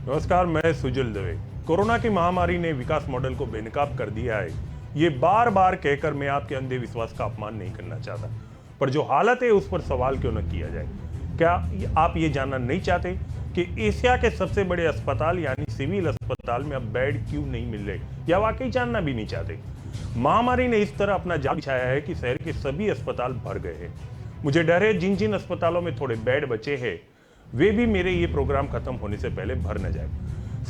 नमस्कार, मैं सुजल दवे। कोरोना की महामारी ने विकास मॉडल को बेनकाब कर दिया है। ये बार बार कहकर मैं आपके अंधे विश्वास का अपमान नहीं करना चाहता, पर जो हालत है उस पर सवाल क्यों न किया जाए। क्या आप ये जानना नहीं चाहते कि एशिया के सबसे बड़े अस्पताल यानी सिविल अस्पताल में अब बेड क्यों नहीं मिल रहे, या वाकई जानना भी नहीं चाहते। महामारी ने इस तरह अपना जाल बिछाया है कि शहर के सभी अस्पताल भर गए हैं। मुझे डर है जिन जिन अस्पतालों में थोड़े बेड बचे हैं वे भी मेरे ये प्रोग्राम खत्म होने से पहले भर न जाए।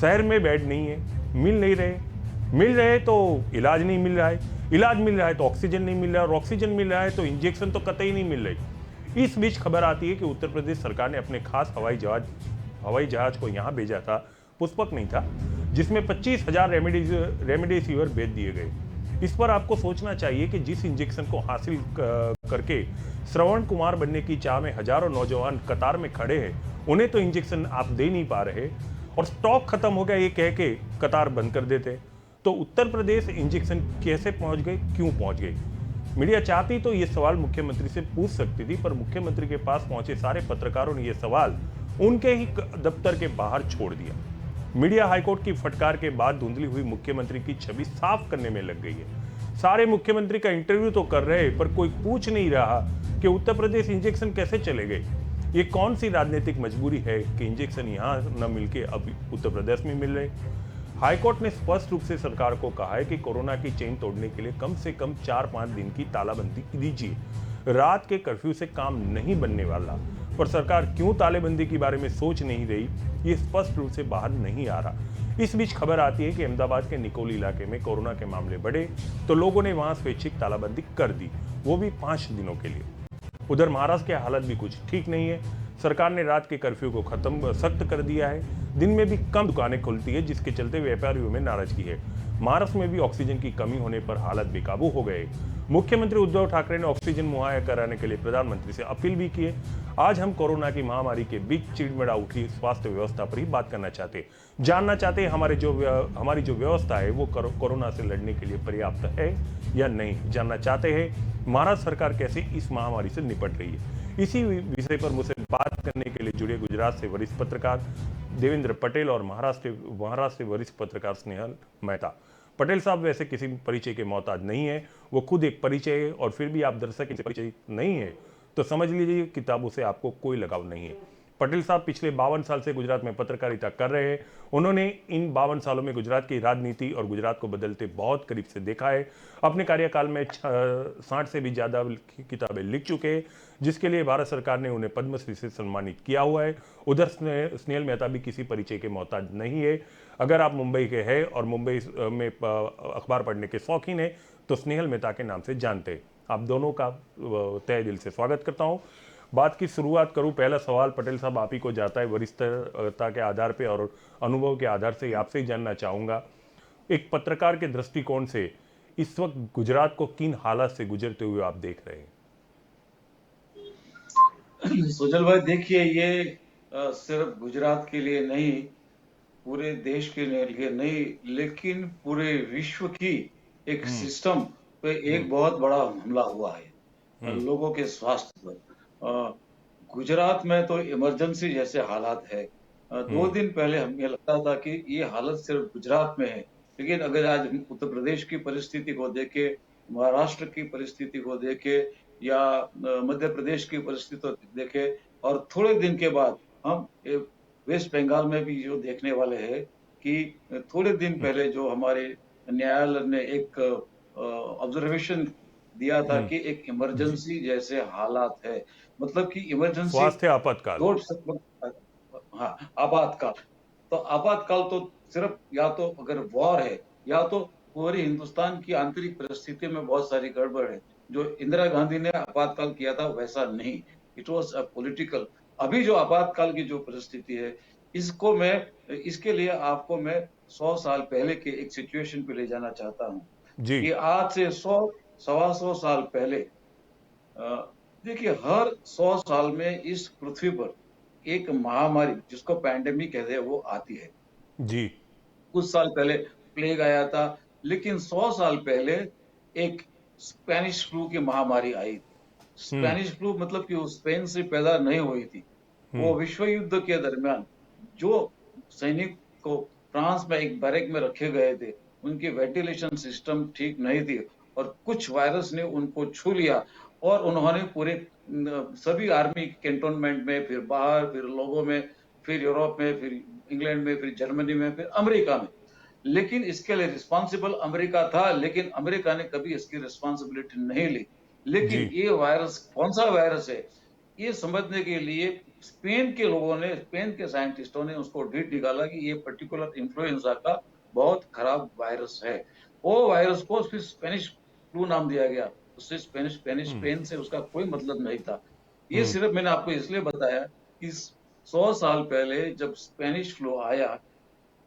शहर में बेड नहीं है, मिल रहे तो इलाज नहीं मिल रहा है, इलाज मिल रहा है तो ऑक्सीजन नहीं मिल रहा है, और ऑक्सीजन मिल रहा है तो इंजेक्शन तो कतई नहीं मिल रही। इस बीच खबर आती है कि उत्तर प्रदेश सरकार ने अपने खास हवाई जहाज को यहाँ भेजा था, पुष्पक नहीं था, जिसमें 25,000 रेमडेसिविर भेज दिए गए। इस पर आपको सोचना चाहिए कि जिस इंजेक्शन को हासिल करके श्रवण कुमार बनने की चाह में हजारों नौजवान कतार में खड़े हैं, उन्हें तो इंजेक्शन आप दे नहीं पा रहे और स्टॉक खत्म हो गया ये कह के कतार बंद कर देते। तो उत्तर प्रदेश इंजेक्शन कैसे पहुंच गए, क्यों पहुंच गए? मीडिया चाहती तो ये सवाल मुख्यमंत्री से पूछ सकती थी, पर मुख्यमंत्री के पास पहुंचे सारे पत्रकारों ने ये सवाल उनके ही दफ्तर के बाहर छोड़ दिया। मीडिया हाईकोर्ट की फटकार के बाद धुंधली हुई मुख्यमंत्री की छवि साफ करने में लग गई है। सारे मुख्यमंत्री का इंटरव्यू तो कर रहे पर कोई पूछ नहीं रहा कि उत्तर प्रदेश इंजेक्शन कैसे चले गए। ये कौन सी राजनीतिक मजबूरी है कि इंजेक्शन यहाँ न मिलके अब उत्तर प्रदेश में मिल रहे। हाईकोर्ट ने स्पष्ट रूप से सरकार को कहा है कि कोरोना की चेन तोड़ने के लिए कम से कम 4-5 दिन की तालाबंदी दीजिए। रात के कर्फ्यू से काम नहीं बनने वाला, पर सरकार क्यों तालेबंदी के बारे में सोच नहीं रही, ये स्पष्ट रूप से बाहर नहीं आ रहा। इस बीच खबर आती है कि अहमदाबाद के निकोल इलाके में कोरोना के मामले बढ़े तो लोगों ने वहां स्वैच्छिक तालाबंदी कर दी, वो भी 5 दिनों के लिए। उधर महाराष्ट्र की हालत भी कुछ ठीक नहीं है। सरकार ने रात के कर्फ्यू को सख्त कर दिया है। दिन में भी कम दुकानें खुलती है, जिसके चलते व्यापारियों में नाराजगी है। महाराष्ट्र में भी ऑक्सीजन की कमी होने पर हालात बेकाबू हो गए। मुख्यमंत्री उद्धव ठाकरे ने ऑक्सीजन मुहैया कराने के लिए प्रधानमंत्री से अपील भी की है। आज हम कोरोना की महामारी के बीच चिड़मिड़ा उठी स्वास्थ्य व्यवस्था पर ही बात करना चाहते हैं। जानना चाहते हैं हमारी जो व्यवस्था है वो कोरोना से लड़ने के लिए पर्याप्त है या नहीं। जानना चाहते हैं महाराष्ट्र सरकार कैसे इस महामारी से निपट रही है। इसी विषय पर मुझसे बात करने के लिए जुड़े गुजरात से वरिष्ठ पत्रकार देवेंद्र पटेल और महाराष्ट्र से वरिष्ठ पत्रकार स्नेहल मेहता। पटेल साहब वैसे किसी परिचय के मोहताज नहीं है, वो खुद एक परिचय है, और फिर भी आप दर्शक से परिचय नहीं है तो समझ लीजिए किताबों से आपको कोई लगाव नहीं है। पटेल साहब पिछले 52 साल से गुजरात में पत्रकारिता कर रहे हैं। उन्होंने इन 52 सालों में गुजरात की राजनीति और गुजरात को बदलते बहुत करीब से देखा है। अपने कार्यकाल में 60 से भी ज़्यादा किताबें लिख चुके हैं, जिसके लिए भारत सरकार ने उन्हें पद्मश्री से सम्मानित किया हुआ है। उधर स्नेहल मेहता भी किसी परिचय के मोहताज नहीं है। अगर आप मुंबई के हैं और मुंबई में अखबार पढ़ने के शौकीन हैं तो स्नेहल मेहता के नाम से जानते हैं। आप दोनों का तहे दिल से स्वागत करता हूं। बात की शुरुआत करूं, पहला सवाल पटेल साहब आप ही को जाता है। वरिष्ठता के आधार पे और अनुभव के आधार से आपसे ही जानना चाहूँगा, एक पत्रकार के दृष्टिकोण से इस वक्त गुजरात को किन हालात से गुजरते हुए आप देख रहे हैं? सुजल भाई, देखिए, ये सिर्फ गुजरात के लिए नहीं, पूरे देश के लिए नहीं, लेकिन पूरे विश्व की एक सिस्टम पे एक बहुत बड़ा हमला हुआ है लोगों के स्वास्थ्य पर। गुजरात में तो इमरजेंसी जैसे हालात है। 2 दिन पहले हमें लगता था कि ये हालत सिर्फ गुजरात में है, लेकिन अगर आज हम उत्तर प्रदेश की परिस्थिति को देखे, महाराष्ट्र की परिस्थिति को देखे, या मध्य प्रदेश की परिस्थिति को देखे, और थोड़े दिन के बाद हम वेस्ट बंगाल में भी जो देखने वाले हैं कि थोड़े दिन पहले जो हमारे न्यायालय ने एक ऑब्जर्वेशन दिया था कि एक इमरजेंसी जैसे हालात है, मतलब कि इमरजेंसी स्वास्थ्य आपातकाल। दो हाँ, आपातकाल। तो आपातकाल तो सिर्फ या तो अगर वॉर है, या तो पूरी हिंदुस्तान की आंतरिक परिस्थिति में बहुत सारी गड़बड़ है। जो इंदिरा गांधी ने आपातकाल किया था वैसा नहीं, इट वॉज अ पॉलिटिकल। अभी जो आपातकाल की जो परिस्थिति है, इसके लिए आपको मैं 100 साल पहले के एक सिचुएशन पे ले जाना चाहता हूँ जी। कि आज से 100-125 साल पहले, देखिए, हर 100 साल में इस पृथ्वी पर एक महामारी जिसको पैंडेमिक कहते हैं वो आती है। जी। कुछ साल पहले प्लेग आया था, लेकिन 100 साल पहले एक स्पेनिश फ्लू की महामारी आई थी। स्पेनिश फ्लू मतलब कि वो स्पेन से पैदा नहीं हुई थी। वो विश्व युद्ध के दरमियान जो सैनिक को फ्रांस में एक बैरक में रखे गए थे। उनकी वेंटिलेशन सिस्टम ठीक नहीं थी और कुछ वायरस ने उनको छू लिया और उन्होंने पूरे सभी आर्मी कैंटोनमेंट में, फिर बाहर, फिर लोगों में, फिर यूरोप में, फिर इंग्लैंड में, फिर जर्मनी में, फिर अमेरिका में। लेकिन इसके लिए रिस्पॉन्सिबल अमेरिका था, लेकिन अमेरिका ने कभी इसकी रिस्पॉन्सिबिलिटी नहीं ली। जी। लेकिन ये वायरस कौन सा वायरस है, ये समझने के लिए स्पेन के लोगों ने, स्पेन के साइंटिस्टों ने उसको ढूंढ निकाला कि ये पर्टिकुलर इन्फ्लुएंजा का बहुत खराब वायरस है। वो वायरस को फिर स्पेनिश फ्लू नाम दिया गया। उससे स्पेनिश स्पेनिश हम्म। स्पेन से उसका कोई मतलब नहीं था। ये हम्म। सिर्फ मैंने आपको इसलिए बताया कि 100 साल पहले जब स्पेनिश फ्लू आया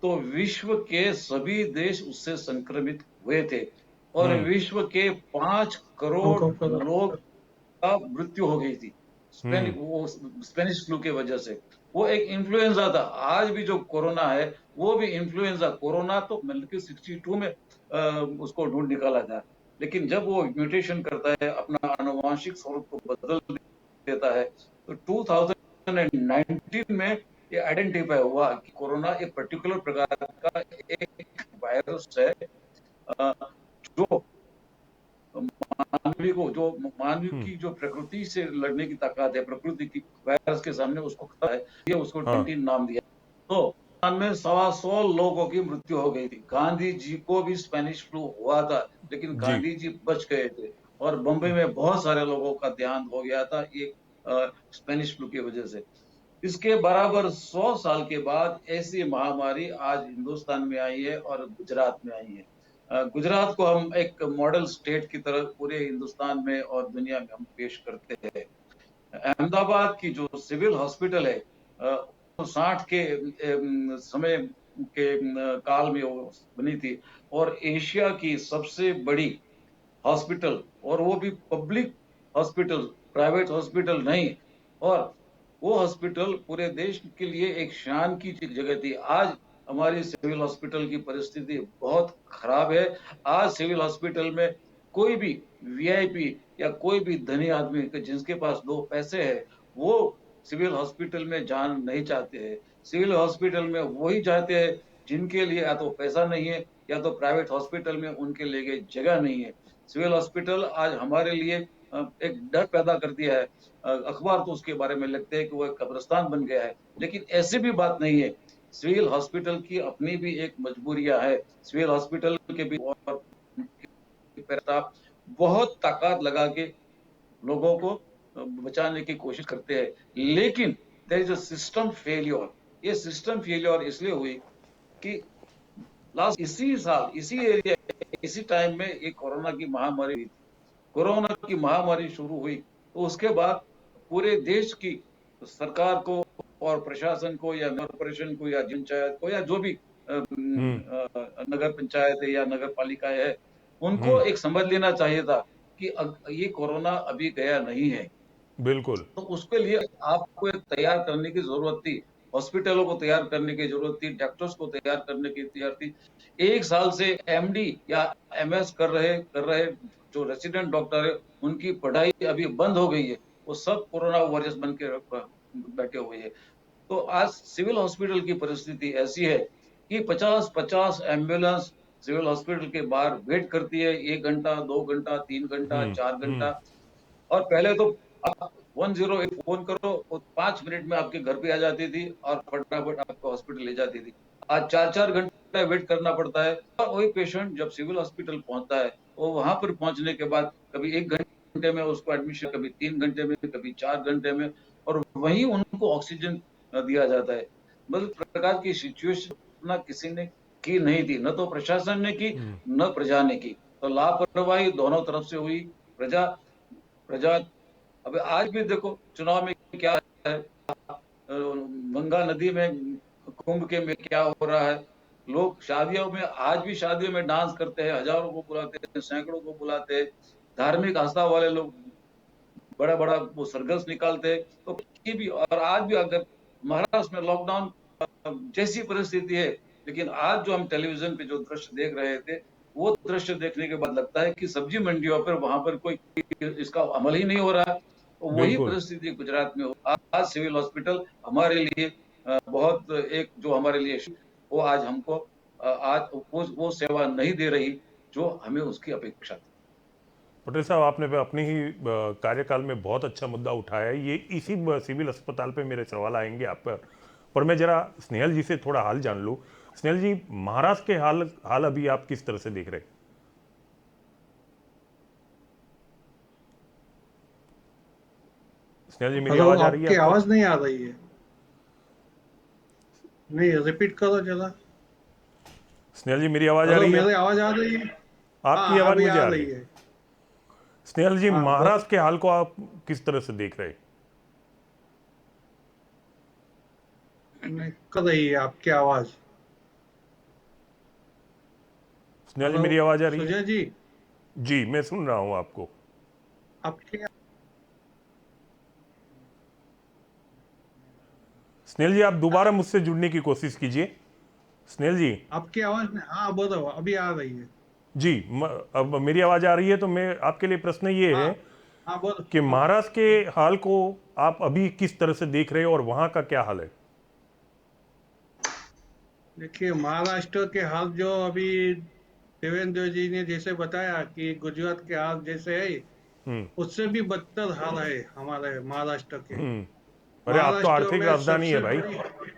तो विश्व के सभी देश उससे संक्रमित हुए थे और हम्म। विश्व के 5 करोड़ लोग का मृत्यु हो गई थी हम्म। स्पेनिश फ्लू की वजह से। वो एक इन्फ्लुएंजा था। आज भी जो कोरोना है वो भी इन्फ्लुएंजा, कोरोना तो मतलब कि 62 में उसको ढूंढ निकाला था। लेकिन जब वो म्यूटेशन करता है, अपना आनुवांशिक स्वरूप को बदल देता है, तो 2019 में ये आइडेंटिफाई हुआ कि कोरोना एक पर्टिकुलर प्रकार का एक वायरस है, अ, जो मानवी को, जो मानवी हम्म। की जो प्रकृति से लड़ने की ताकत है, प्रकृति की वायरस के सामने उसको खतरा है, ये उसको हाँ। 19 नाम दिया। तो में 125 लोगों की मृत्यु हो गई थी। गांधी जी को भी स्पेनिश फ्लू हुआ था, लेकिन जी। गांधी जी बच गए थे और बम्बई में बहुत सारे लोगों का देहांत हो गया था एक स्पेनिश फ्लू की वजह से। इसके बराबर 100 साल के बाद ऐसी महामारी आज हिंदुस्तान में आई है और गुजरात में आई है। गुजरात को हम एक मॉडल स्टेट की तरह पूरे हिंदुस्तान में और दुनिया में हम पेश करते हैं। अहमदाबाद की जो सिविल हॉस्पिटल है, वो 60 के समय के काल में वो बनी थी और एशिया की सबसे बड़ी हॉस्पिटल, और वो भी पब्लिक हॉस्पिटल, प्राइवेट हॉस्पिटल नहीं। और वो हॉस्पिटल पूरे देश के लिए एक शान की जगह थी। आज हमारी सिविल हॉस्पिटल की परिस्थिति बहुत खराब है। आज सिविल हॉस्पिटल में कोई भी वीआईपी या कोई भी धनी आदमी जिसके पास दो पैसे है, वो सिविल हॉस्पिटल में जाना नहीं चाहते हैं। सिविल हॉस्पिटल में वही जाते हैं जिनके लिए या तो पैसा नहीं है या तो प्राइवेट हॉस्पिटल में उनके लिए जगह नहीं है। सिविल हॉस्पिटल आज हमारे लिए एक डर पैदा कर दिया है। अखबार तो उसके बारे में लिखते हैं कि वो एक कब्रिस्तान बन गया है, लेकिन ऐसी भी बात नहीं है। सिविल हॉस्पिटल की अपनी भी एक मजबूरियां है। सिविल हॉस्पिटल के भी और स्टाफ बहुत ताकत लगा के लोगों को बचाने की कोशिश करते हैं, लेकिन there is a system failure. ये सिस्टम फेलियर इसलिए हुई कि लास्ट इसी साल, इसी एरिया, इसी टाइम में एक कोरोना की महामारी हुई थी। कोरोना की महामारी शुरू हुई तो उसके बाद पूरे देश की सरकार को और प्रशासन को या कॉर्पोरेशन को या पंचायत को या जो भी हम्म। नगर पंचायत है या नगर पालिकाएं है, उनको हम्म। एक समझ लेना चाहिए था कि ये कोरोना अभी गया नहीं है। बिल्कुल। तो उसके लिए आपको एक तैयार करने की जरूरत थी। हॉस्पिटलों को तैयार करने की जरूरत थी, डॉक्टर्स को तैयार करने की तैयार थी। एक साल से एमडी या एमएस कर रहे जो रेसिडेंट डॉक्टर है, उनकी पढ़ाई अभी बंद हो गई है। वो सब कोरोना वॉरियर्स बन के बैठे हुए हैं। तो आज सिविल हॉस्पिटल की परिस्थिति ऐसी है कि 50-50 एम्बुलेंस सिविल हॉस्पिटल के बाहर वेट करती है, 1 घंटा, 2 घंटा, 3 घंटा, हम्म। चार हम्म। घंटा और पहले तो आप 108 फोन करो और 5 मिनट में आपके घर पे आ जाती थी और फटाफट आपको हॉस्पिटल ले जाती थी। आज 4-4 घंटा वेट करना पड़ता है और वही पेशेंट जब सिविल हॉस्पिटल पहुंचता है, वो वहां पर पहुंचने के बाद कभी 1 घंटे में उसको एडमिशन, कभी 3 घंटे में, कभी 4 घंटे में, और वहीं उनको ऑक्सीजन दिया जाता है। मतलब प्रकार की सिचुएशन ना किसी ने की नहीं थी, न तो प्रशासन ने की, हम्म। न प्रजा ने की। तो लापरवाही दोनों तरफ से हुई। प्रजा प्रजा अब आज भी देखो चुनाव में क्या है, गंगा नदी में कुंभ के में क्या हो रहा है। लोग शादियों में, आज भी शादियों में डांस करते हैं, हजारों को बुलाते हैं, सैकड़ों को बुलाते हैं। धार्मिक आस्था वाले लोग बड़ा बड़ा वो सरघस निकालते हैं। तो ये भी, और आज भी अगर महाराष्ट्र में लॉकडाउन जैसी परिस्थिति है, लेकिन आज जो हम टेलीविजन पे जो दृश्य देख रहे थे, वो दृश्य देखने के बाद लगता है कि सब्जी मंडियों पर वहां पर कोई इसका अमल ही नहीं हो रहा है। तो वही बिल्कुल। परिस्थिति गुजरात में हो। आज सिविल हॉस्पिटल हमारे लिए बहुत एक जो हमारे लिए वो आज हमको आज वो सेवा नहीं दे रही जो हमें उसकी अपेक्षा थी। पटेल साहब, आपने अपनी ही कार्यकाल में बहुत अच्छा मुद्दा उठाया है। ये इसी सिविल अस्पताल पे मेरे सवाल आएंगे आप पर मैं जरा स्नेहल जी से थोड़ा हाल जान लूं। स्नेहल जी, महाराष्ट्र के हाल हाल अभी आप किस तरह से देख रहे हैं? स्नेहल जी, मेरी हेलो, आवाज आ रही है आपकी आपको? आवाज नहीं आ रही है। नहीं, रिपीट करो जरा। स्नेहल जी, मेरी आवाज आ हेलो, रही है? मेरी आवाज आ रही है? आपकी हाँ, आवाज अभी मुझे आ आ रही रही है। है। स्नेहल जी, हाँ, महाराष्ट्र के हाल को आप किस तरह से देख रहे हैं? नहीं कर रही है आपकी आवाज। स्नेहल जी, हेलो, मेरी आवाज आ रही है? सुजय जी, जी, मैं सुन रहा हूं आपको। आपकी स्नेहल जी, आप दोबारा मुझसे जुड़ने की कोशिश कीजिए। स्नेहल जी। आपकी आवाज नहीं, हाँ बोलो, अभी आ रही है। जी, अब मेरी आवाज आ रही है तो मैं आपके लिए प्रश्न ये हाँ, है हाँ बोलो कि बोलो। महाराष्ट्र के हाल को आप अभी किस तरह से देख रहे हो और वहां का क्या हाल है? देखिए, महाराष्ट्र के हाल जो अभी देवेंद्र जी ने जैसे बताया कि गुजरात के हाल जैसे है, हम्म। उससे भी बदतर हाल है हमारे महाराष्ट्र के। हम्म। अरे, आप तो महाराष्ट्र आर्थिक में राजधानी है सबसे भाई। बड़ी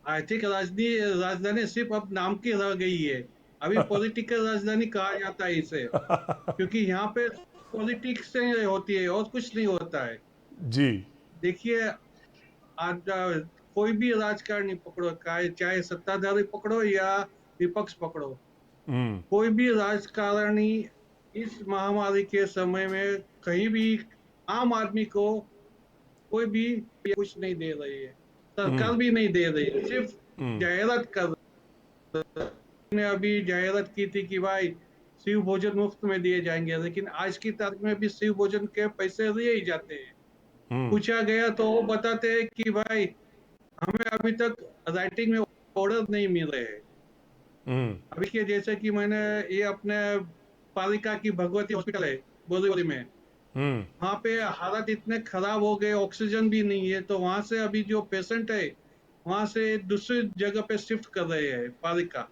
आर्थिक राजधानी राजधानी सिर्फ अब नाम की रह गई है। अभी पॉलिटिकल राजधानी कहा जाता है इसे, क्योंकि यहाँ पे पॉलिटिक्स से होती है और कुछ नहीं होता है। जी। देखिए, आज कोई भी राजकारणी पकड़ो, चाहे सत्ताधारी पकड़ो या विपक्ष पकड़ो, हम्म। कोई भी राजकारणी इस महामारी के समय में कहीं भी आम आदमी को कोई भी कुछ नहीं दे रही है। हम्म। सरकार भी नहीं दे रही है, सिर्फ हम्म। जाहिरात कर ने अभी जाहिरात की थी कि भाई शिव भोजन मुफ्त में दिए जाएंगे, लेकिन आज की तारीख में भी शिव भोजन के पैसे दिए ही जाते हैं। हम्म। पूछा गया तो वो बताते हैं कि भाई हमें अभी तक राइटिंग में ऑर्डर नहीं मिल रहे हैं। हम्म। अभी के जैसे कि मैंने ये अपने पालिका की भगवती हॉस्पिटल है बोरीवली में, हम्म। वहां पे हालात इतने खराब हो गए, ऑक्सीजन भी नहीं है, तो वहां से अभी जो पेशेंट है वहां से दूसरी जगह पे शिफ्ट कर रहे हैं पालिका।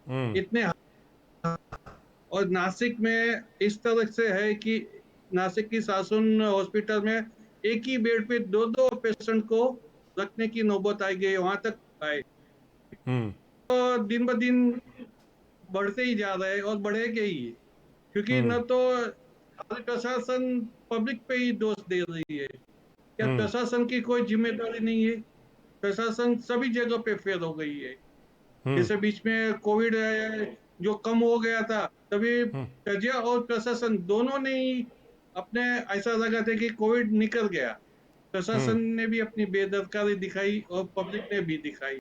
हम्म। इतने और नासिक में इस तरह से है कि नासिक की सासुन हॉस्पिटल में एक ही बेड पे दो दो पेशेंट को रखने की नौबत आई गई, वहां तक आए। हम्म। तो दिन ब दिन बढ़ते ही जा रहे हैं और बढ़ेंगे ही, क्योंकि हम्म। न तो हमारी प्रशासन पब्लिक पे ही दोष दे रही है। क्या हम्म। प्रशासन की कोई जिम्मेदारी नहीं है? प्रशासन सभी जगह पे फेल हो गई है। हम्म। जैसे बीच में कोविड जो कम हो गया था, तभी हम्म। प्रजा और प्रशासन दोनों ने ही अपने ऐसा लगा था कि कोविड निकल गया। हम्म। प्रशासन ने भी अपनी बेदरकारी दिखाई और पब्लिक ने भी दिखाई।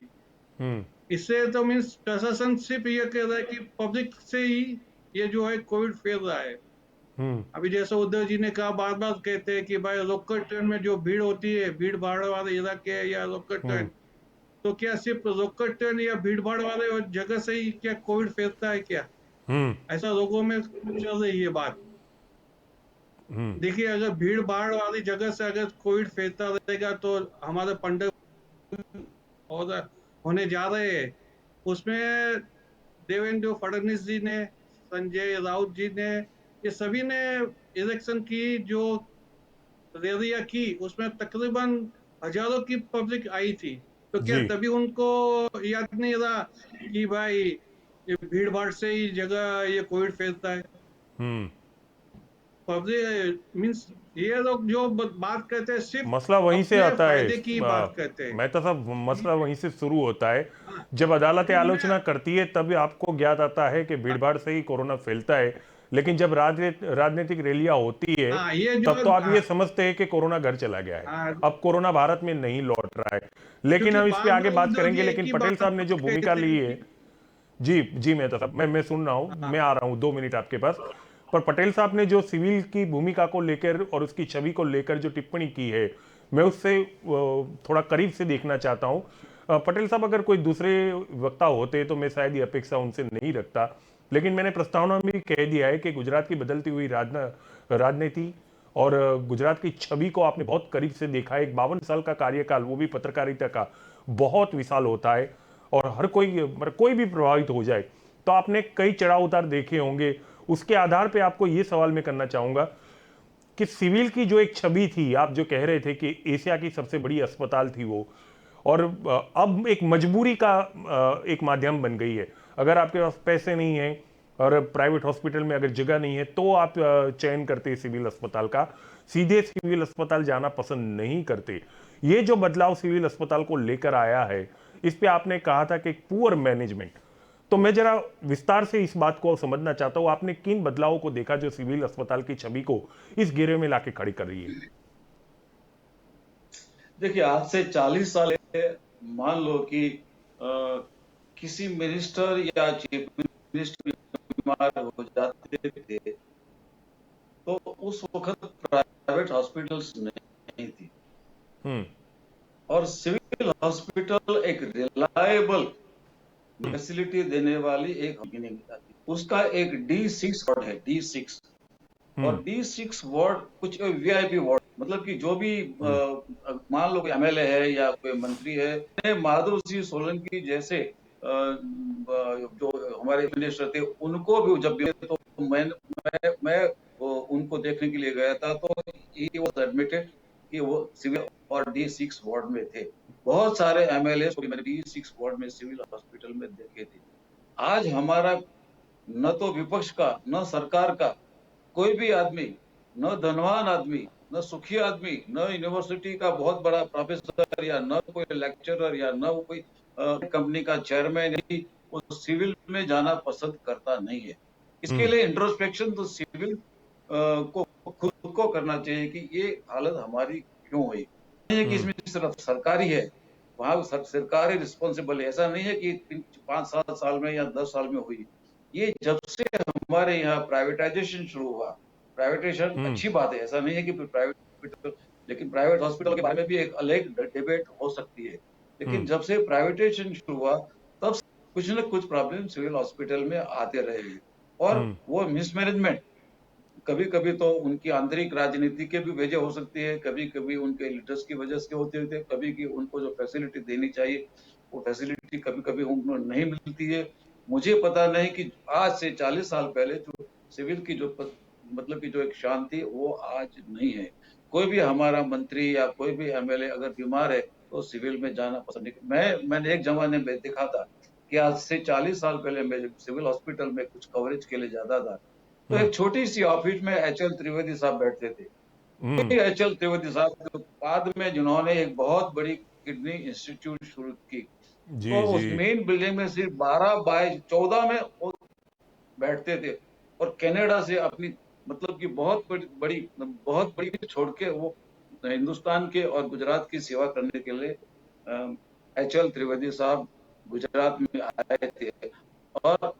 हम्म। इससे तो मीन्स प्रशासन सिर्फ ये कह रहा है कि पब्लिक से ही ये जो है कोविड फैल रहा है। हम्म। अभी जैसे उद्धव जी ने कहा, बार बार कहते हैं कि भाई लोकल ट्रेन में जो भीड़ होती है, भीड़ भाड़ वाले इलाके या लोकल हम्म। ट्रेन, तो क्या सिर्फ लोकल ट्रेन या भीड़ भाड़ वाले जगह से ही क्या कोविड फैलता है क्या? हम्म। ऐसा लोगों में चल रही है बात। हम्म। देखिए, अगर भीड़ भाड़ वाली जगह से अगर कोविड फैलता रहेगा तो हमारे पंडित और होने जा रहे हैं, उसमें देवेंद्र फडणवीस जी ने, संजय राउत जी ने, ये सभी ने इलेक्शन की जो रैलियां की, उसमें तकरीबन हजारों की पब्लिक आई थी। तो क्या जी। तभी उनको याद नहीं रहा कि भाई ये भीड़ भाड़ से ही जगह ये कोविड फैलता है? हम्म। पब्लिक मीन्स ये लोग जो बात करते हैं सिर्फ मसला वहीं से अपने आता है। फायदे की बात करते हैं। मेहता साहब, मसला वहीं से शुरू होता है। हाँ, जब अदालतें तो आलोचना मैं करती है तब आपको ज्ञात आता है कि भीड़भाड़ से ही कोरोना फैलता है। लेकिन जब राजनीतिक रैलियां होती है हाँ ये जो तब तो आप ये समझते हैं कि कोरोना घर चला गया है। हाँ, अब कोरोना भारत में नहीं लौट रहा है। लेकिन क्योंकि हम इस पे बार आगे बार बात उद्धव करेंगे। जी एक लेकिन ही पटेल बात साहब ने जो भूमिका कहते ली हैं है। कि जी जी, मेहता साहब, मैं सुन रहा हूँ, हाँ, मैं आ रहा हूँ 2 मिनट आपके पास। पर पटेल साहब ने जो सिविल की भूमिका को लेकर और उसकी छवि को लेकर जो टिप्पणी की है, मैं उससे थोड़ा करीब से देखना चाहता हूँ। पटेल साहब, अगर कोई दूसरे वक्ता होते तो मैं शायद ये अपेक्षा उनसे नहीं रखता। लेकिन मैंने प्रस्तावना में भी कह दिया है कि गुजरात की बदलती हुई राजनीति और गुजरात की छवि को आपने बहुत करीब से देखा है। एक 52 साल का कार्यकाल, वो भी पत्रकारिता का, बहुत विशाल होता है। और हर कोई मतलब कोई भी प्रभावित हो जाए, तो आपने कई चढ़ाव उतार देखे होंगे। उसके आधार पे आपको ये सवाल मैं करना चाहूंगा कि सिविल की जो एक छवि थी, आप जो कह रहे थे कि एशिया की सबसे बड़ी अस्पताल थी वो, और अब एक मजबूरी का एक माध्यम बन गई है। अगर आपके पास पैसे नहीं है और प्राइवेट हॉस्पिटल में अगर जगह नहीं है, तो आप चयन करते सिविल अस्पताल का, सीधे सिविल अस्पताल जाना पसंद नहीं करते। ये जो बदलाव सिविल अस्पताल को लेकर आया है, इस पे आपने कहा था कि पुअर मैनेजमेंट, तो मैं जरा विस्तार से इस बात को समझना चाहता हूं, आपने किन बदलावों को देखा जो सिविल अस्पताल की छवि को इस घेरे में लाके खड़ी कर रही है? देखिए, आज से 40 साल पहले मान लो कि अ, किसी मिनिस्टर या चीफ मिनिस्टर बीमार हो जाते थे, तो उस वक्त प्राइवेट हॉस्पिटल्स नहीं थी, हम्म। और सिविल हॉस्पिटल एक रिलायबल हम्म। फैसिलिटी देने वाली एक बिगिनिंग थी। उसका एक D6 वार्ड है, D6। हम्म। और D6 वार्ड कुछ वीआईपी वार्ड, मतलब कि जो भी हम्म। मान लो कोई एमएलए है या कोई मंत्री है, माधव सिंह सोलंकी जैसे जो हमारे मिनिस्टर थे, उनको भी जब भी तो मैं उनको देखने के लिए गया था, तो ही वाज एडमिटेड कि वो सिविल और D6 वार्ड में थे। बहुत सारे एमएलए को मैंने D6 वार्ड में सिविल हॉस्पिटल में देखे थे। आज हमारा न तो विपक्ष का, न सरकार का कोई भी आदमी, न धनवान आदमी, न सुखी आदमी, न यूनिवर्सिटी का बहुत बड़ा प्रोफेसर, या न कोई लेक्चरर, या न कोई कंपनी का चेयरमैन ही वो सिविल में जाना पसंद करता नहीं है। इसके हम्म। लिए इंट्रोस्पेक्शन तो सिविल को खुद को करना चाहिए कि ये हालत हमारी क्यों हुई। नहीं है कि हम्म। इसमें सिर्फ सरकारी है, वहां सरकार ही रिस्पॉन्सिबल है। ऐसा नहीं है कि 5-7 साल में या 10 साल में हुई। ये जब से हमारे यहाँ प्राइवेटाइजेशन शुरू हुआ, प्राइवेटाइजेशन हम्म। अच्छी बात है, ऐसा नहीं है कि प्राइवेट हॉस्पिटल, लेकिन प्राइवेट हॉस्पिटल के बारे में भी एक अलग डिबेट हो सकती है। लेकिन हम्म। जब से प्राइवेटाइजेशन शुरू हुआ, तब से कुछ न कुछ प्रॉब्लम सिविल हॉस्पिटल में आते रहे हैं। और हम्म। वो मिसमैनेजमेंट, कभी कभी तो उनकी आंतरिक राजनीति के भी वजह हो सकती है, कभी कभी उनके लीडर्स की वजह से होते थे, कभी कि उनको जो फैसिलिटी देनी चाहिए वो फैसिलिटी कभी कभी उनको नहीं मिलती है। मुझे पता नहीं कि आज से 40 साल पहले जो सिविल की जो मतलब की जो एक शांति, वो आज नहीं है। कोई भी हमारा मंत्री या कोई भी एमएलए अगर बीमार है, तो सिविल में जाना पसंद नहीं। मैंने एक जमाने में देखा था कि आज से 40 साल पहले मैं जब सिविल हॉस्पिटल में कुछ कवरेज के लिए जाता था, तो हम्म। एक छोटी सी ऑफिस में एचएल त्रिवेदी साहब बैठते थे। हम्म। एचएल त्रिवेदी साहब जो बाद में जिन्होंने एक बहुत बड़ी किडनी इंस्टीट्यूट शुरू की, जी तो जी। उस मेन बिल्डिंग में सिर्फ 12/14 में वो बैठते थे। और कनाडा से अपनी मतलब कि बहुत बड़ी छोड़ के वो हिंदुस्तान के और गुजरात की सेवा करने के लिए एचएल त्रिवेदी साहब गुजरात में आए थे। और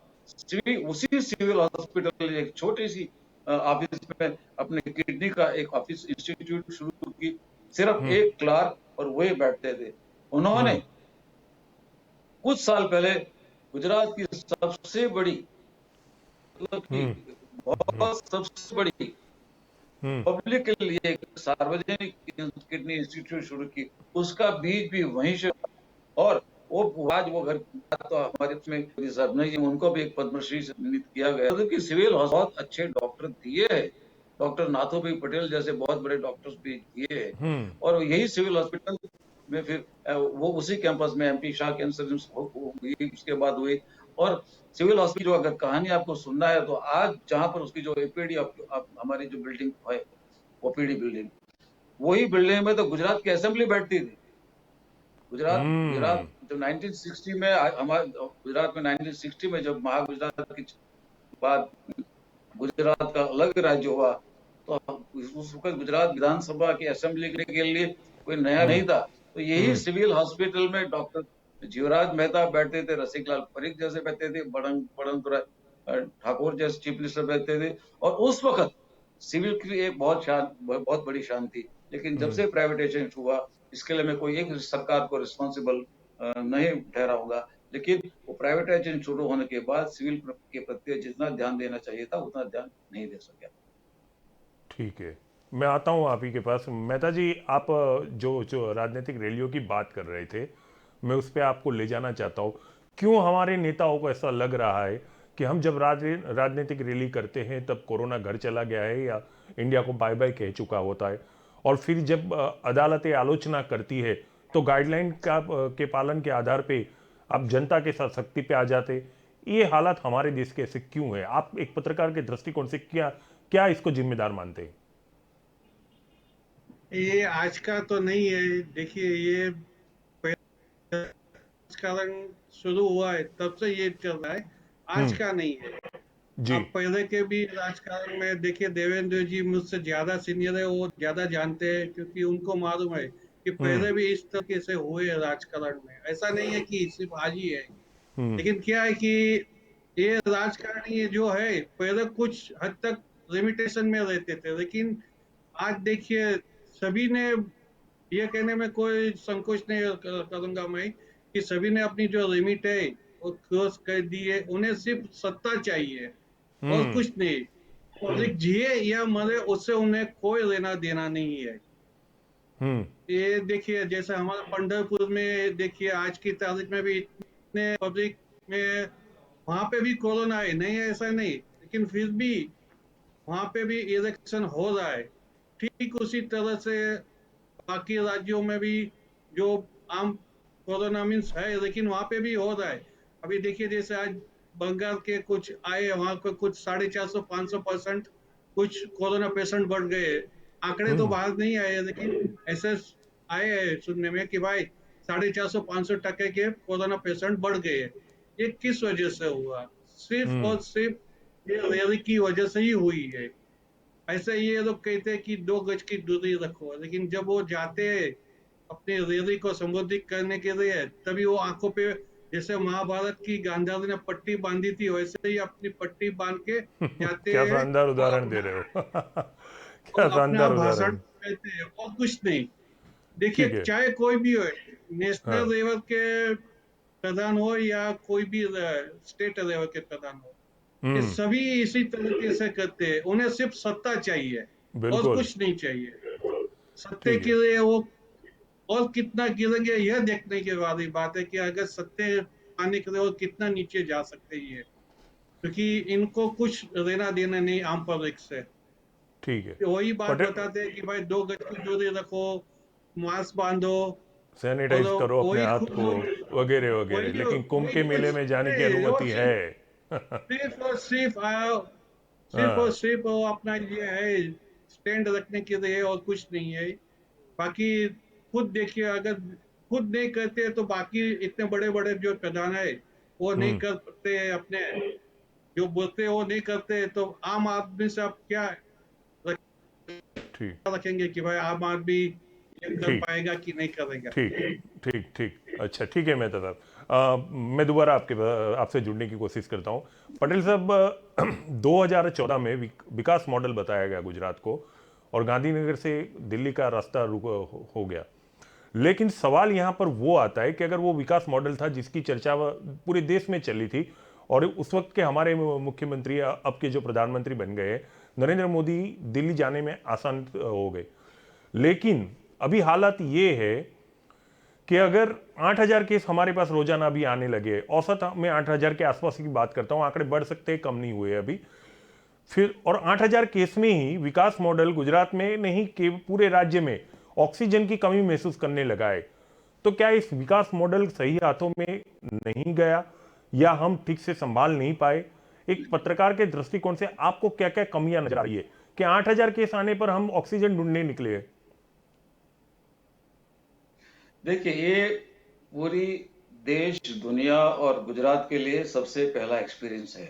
उसी सिविल हॉस्पिटल एक छोटी सी ऑफिस में अपने किडनी का एक ऑफिस इंस्टीट्यूट शुरू की। सिर्फ हम्म। एक क्लार्क और वही बैठते थे। उन्होंने हम्म। कुछ साल पहले गुजरात की सबसे बड़ी, मतलब कि हम्म। हम्म। बहुत सबसे बड़ी हम्म। पब्लिक के लिए एक सार्वजनिक किडनी इंस्टीट्यूट शुरू की। उसका बीज भी वहीं से। और वो आज वो घर तो हमारे इसमें कोई साहब नहीं है, उनको भी एक पद्मश्री से सम्मानित किया गया, मतलब कि सिविल बहुत अच्छे डॉक्टर दिए हैं। डॉक्टर नाथू भाई पटेल जैसे बहुत बड़े डॉक्टर्स भी दिए हैं। हम्म। और यही सिविल हॉस्पिटल में फिर वो उसी कैंपस में एमपी शाह कैंसर हुई, उसके बाद हुई। और सिविल हॉस्पिटल जो अगर कहानी आपको सुनना है, तो आज जहां पर उसकी जो एपीडी हमारी जो बिल्डिंग है, ओपीडी बिल्डिंग, वही बिल्डिंग में तो गुजरात की असेंबली बैठती थी। गुजरात हम्म। गुजरात जब 1960 में हमारे गुजरात में 1960 में जब महागुजरात की बात, गुजरात का अलग राज्य हुआ, तो उस वक्त गुजरात विधानसभा की असेंबली के लिए कोई नया हम्म। नहीं था। तो यही हम्म। सिविल हॉस्पिटल में डॉक्टर जीवराज मेहता बैठते थे, रसिकलाल परिख जैसे बैठते थे, बड़न ठाकुर जैसे चीफ मिनिस्टर बैठते थे। और उस वक्त सिविल की एक बहुत बड़ी शान थी। लेकिन जब हम्म। से प्राइवेटाइजेशन हुआ, इसके लिए मैं कोई एक सरकार को रिस्पॉन्सिबल नहीं ठहराऊंगा, लेकिन वो प्राइवेटाइजेशन शुरू होने के बाद सिविल के प्रति जितना ध्यान देना चाहिए था, उतना ध्यान नहीं दे सके। ठीक है, मैं आता हूँ आप ही के पास। मेहता जी, आप जो जो राजनीतिक रैलियों की बात कर रहे थे, मैं उस पर आपको ले जाना चाहता हूँ। क्यों हमारे नेताओं को ऐसा लग रहा है कि हम जब राजनीतिक रैली करते हैं तब कोरोना घर चला गया है या इंडिया को बाय बाय कह चुका होता है, और फिर जब अदालतें आलोचना करती है तो गाइडलाइन के पालन के आधार पे आप जनता के साथ सख्ती पे आ जाते। ये हालात हमारे देश के ऐसे क्यों है? आप एक पत्रकार के दृष्टिकोण से क्या क्या इसको जिम्मेदार मानते हैं? ये आज का तो नहीं है, देखिए ये राजकारण शुरू हुआ है तब से ये चल रहा है, आज हम्म। का नहीं है। जी। आप पहले के भी राजकारण में देखिए, देवेंद्र जी मुझसे ज्यादा सीनियर है, वो ज्यादा जानते हैं क्योंकि उनको मालूम है कि हम्म। पहले भी इस तरीके से हुए हैं राजकारण में। ऐसा नहीं है कि सिर्फ आज ही है, हम्म। लेकिन क्या है कि ये राजकारणी ये जो है पहले कुछ हद तक लिमिटेशन में रहते थे, लेकिन आज देखिए सभी ने, ये कहने में कोई संकोच नहीं करूंगा मैं कि सभी ने अपनी जो लिमिट है वो क्रॉस कर दी है। उन्हें सिर्फ सत्ता चाहिए और हम्म। कुछ नहीं। पब्लिक जिए या मरे उससे उन्हें कोई लेना देना नहीं है। हम्म। ये देखिए जैसे हमारे पंढरपुर में देखिए आज की तारीख में भी इतने पब्लिक में, वहां पे भी कोरोना है, नहीं है ऐसा नहीं, लेकिन फिर भी वहां पे भी इलेक्शन हो रहा है। ठीक उसी तरह से बाकी राज्यों में भी जो आम कोरोना मीन्स है, लेकिन वहां पे भी हो रहा है। अभी देखिए जैसे आज बंगाल के कुछ आए, वहां पे कुछ 450-500% कुछ कोरोना पेशेंट बढ़ गए। आंकड़े तो हम्म। बाहर नहीं आए, लेकिन ऐसे आए हैं सुनने में कि भाई 450-500% के कोरोना पेशेंट बढ़ गए। ये किस वजह से हुआ? सिर्फ हम्म। और सिर्फ ये रैली की वजह से ही हुई है। ऐसे ये लोग कहते हैं कि 2 गज की दूरी रखो, लेकिन जब वो जाते हैं अपनी रैली को संबोधित करने के लिए, तभी वो आंखों पे जैसे महाभारत की गांधारी ने पट्टी बांधी थी वैसे ही अपनी पट्टी बांध के जाते क्या हैं शानदार और उदाहरण दे अपना रहे हो। क्या और अपना शानदार भाषण उदाहरण। देते हैं और कुछ नहीं। देखिए ठीक है। चाहे कोई भी हो, हाँ। नेशनल लेवल के प्रधान हो या कोई भी स्टेट लेवल के प्रधान हो, ये हम्म। सभी इसी तरीके से करते हैं। उन्हें सिर्फ सत्ता चाहिए और बिल्कुल। कुछ नहीं चाहिए। सत्ते ठीक के है। लिए वो और कितना गिरेंगे यह देखने की वाली बात है कि अगर सत्ते पाने के लिए वो कितना नीचे जा सकते हैं ये, क्योंकि इनको कुछ लेना देना नहीं आम पब्लिक से। ठीक है। वही बात पटेल, बताते हैं कि भाई 2 गज की दूरी रखो, मास्क बांधो, और सैनिटाइज करो अपने वही हाथ खुद को, वगैरह वगैरह, वही लेकिन कुंभ वही के मेले कुछ में जाने की नहीं, वो अनुमति है। सिर्फ और सिर्फ सिर्फ और हाँ। सिर्फ वो अपना ये है स्टैंड रखने के लिए और कुछ नहीं है। बाकी खुद देखिए, अगर खुद नहीं करते तो बाकी इतने बड़े बड़े जो प्रधान है वो नहीं हम्म। करते अपने जो बोलते हैं वो नहीं करते, तो आम आदमी से आप क्या ठीक। रखेंगे कि भाई आम आदमी ये कर ठीक। पाएगा कि नहीं करेगा। ठीक। ठीक। ठीक। अच्छा, ठीक है मेहता साहब। मैं दोबारा आपसे जुड़ने की कोशिश करता हूँ। पटेल साहब, 2014 में विकास मॉडल बताया गया गुजरात को, और गांधीनगर से दिल्ली का रास्ता हो गया। लेकिन सवाल यहाँ पर वो आता है कि अगर वो विकास मॉडल था जिसकी चर्चा पूरे देश में चली थी, और उस वक्त के हमारे मुख्यमंत्री, अब के जो प्रधानमंत्री बन गए नरेंद्र मोदी, दिल्ली जाने में आसान हो गए, लेकिन अभी हालत ये है कि अगर 8,000 केस हमारे पास रोजाना अभी आने लगे, औसत में 8,000 के आसपास की बात करता हूं, आंकड़े बढ़ सकते हैं, कम नहीं हुए अभी। फिर और 8,000 केस में ही विकास मॉडल गुजरात में नहीं कि पूरे राज्य में ऑक्सीजन की कमी महसूस करने लगा है। तो क्या इस विकास मॉडल सही हाथों में नहीं गया, या हम ठीक से संभाल नहीं पाए? एक पत्रकार के दृष्टिकोण से आपको क्या क्या कमियां नजर आ रही है कि 8,000 केस आने पर हम ऑक्सीजन ढूंढने निकले हैं? देखिए, ये पूरी देश, दुनिया और गुजरात के लिए सबसे पहला एक्सपीरियंस है।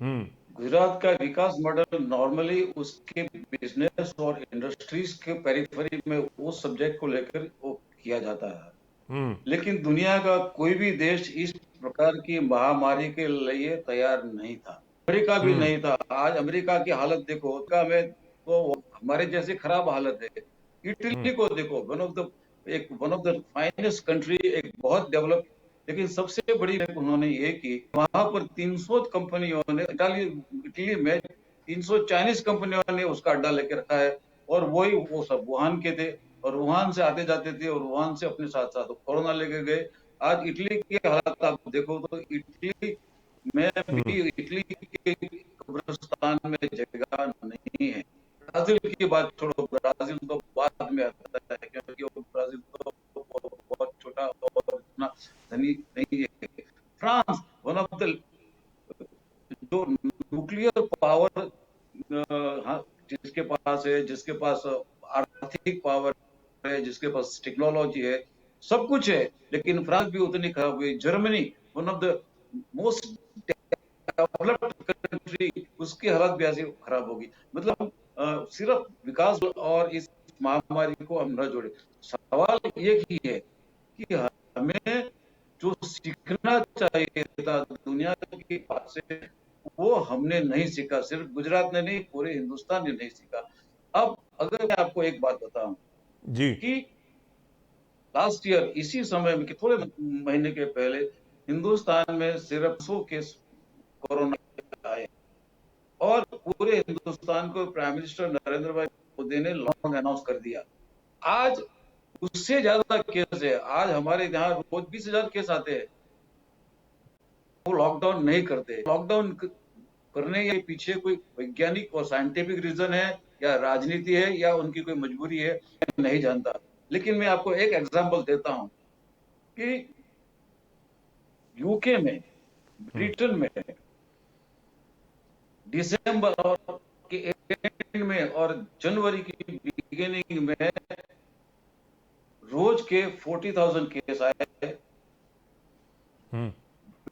हम्म। गुजरात का विकास मॉडल नॉर्मली उसके बिजनेस और इंडस्ट्रीज के पेरिफेरी में उस सब्जेक्ट को लेकर वो किया जाता है। हम्म। लेकिन दुनिया का कोई भी देश इस प्रकार की महामारी के लिए तैयार नहीं था। अमेरिका भी हम्म। नहीं था। आज अमेरिका की हालत देखो, अमेरिका में तो हमारे जैसी खराब हालत है। हम्म। इटली को देखो, one of the finest country, एक बहुत डेवलप, लेकिन सबसे बड़ी बात उन्होंने ये की, वहां पर 300 कंपनियों ने, इटली में 300 चाइनीज कंपनियों ने उसका अड्डा लेके रखा है, और वो सब वुहान के थे, और वुहान से आते जाते थे, और वुहान से अपने साथ साथ कोरोना लेके गए। आज इटली के हालात आप देखो तो इटली में भी इटली के कब्रिस्तान में जगह नहीं है। ब्राजील की बात छोड़ो, ब्राजील तो बाद में आता है क्योंकि वो ब्राजील तो बहुत छोटा और इतना धनी नहीं है। फ्रांस वन ऑफ द जो न्यूक्लियर पावर हाँ, जिसके पास आर्थिक पावर है, जिसके पास टेक्नोलॉजी है, सब कुछ है, लेकिन फ्रांस भी उतनी खराब हुई। Germany one of the most developed country, उसकी हालत भी ऐसी खराब होगी। मतलब सिर्फ विकास और इस महामारी को हम न जोड़े। सवाल ये ही है कि हमें जो सीखना चाहिए था दुनिया की बात से, वो हमने नहीं सीखा। सिर्फ गुजरात ने नहीं, पूरे हिंदुस्तान ने नहीं सीखा। अब अगर मैं आपको एक बात बताऊं जी। कि लास्ट ईयर इसी समय में, कि थोड़े महीने के पहले, हिंदुस्तान में सिर्फ 100 केस कोरोना के आए और पूरे हिंदुस्तान को प्राइम मिनिस्टर नरेंद्र भाई मोदी ने लॉकडाउन अनाउंस कर दिया। आज उससे ज्यादा केस है। आज हमारे यहाँ रोज 20,000 केस आते हैं। वो लॉकडाउन नहीं करते। लॉकडाउन करने के पीछे कोई वैज्ञानिक और साइंटिफिक रीजन है या राजनीति है या उनकी कोई मजबूरी है, मैं नहीं जानता। लेकिन मैं आपको एक एग्जांपल देता हूं कि यूके में, ब्रिटेन में दिसंबर के एंड में और जनवरी की बिगिनिंग में रोज के 40,000 केस आए।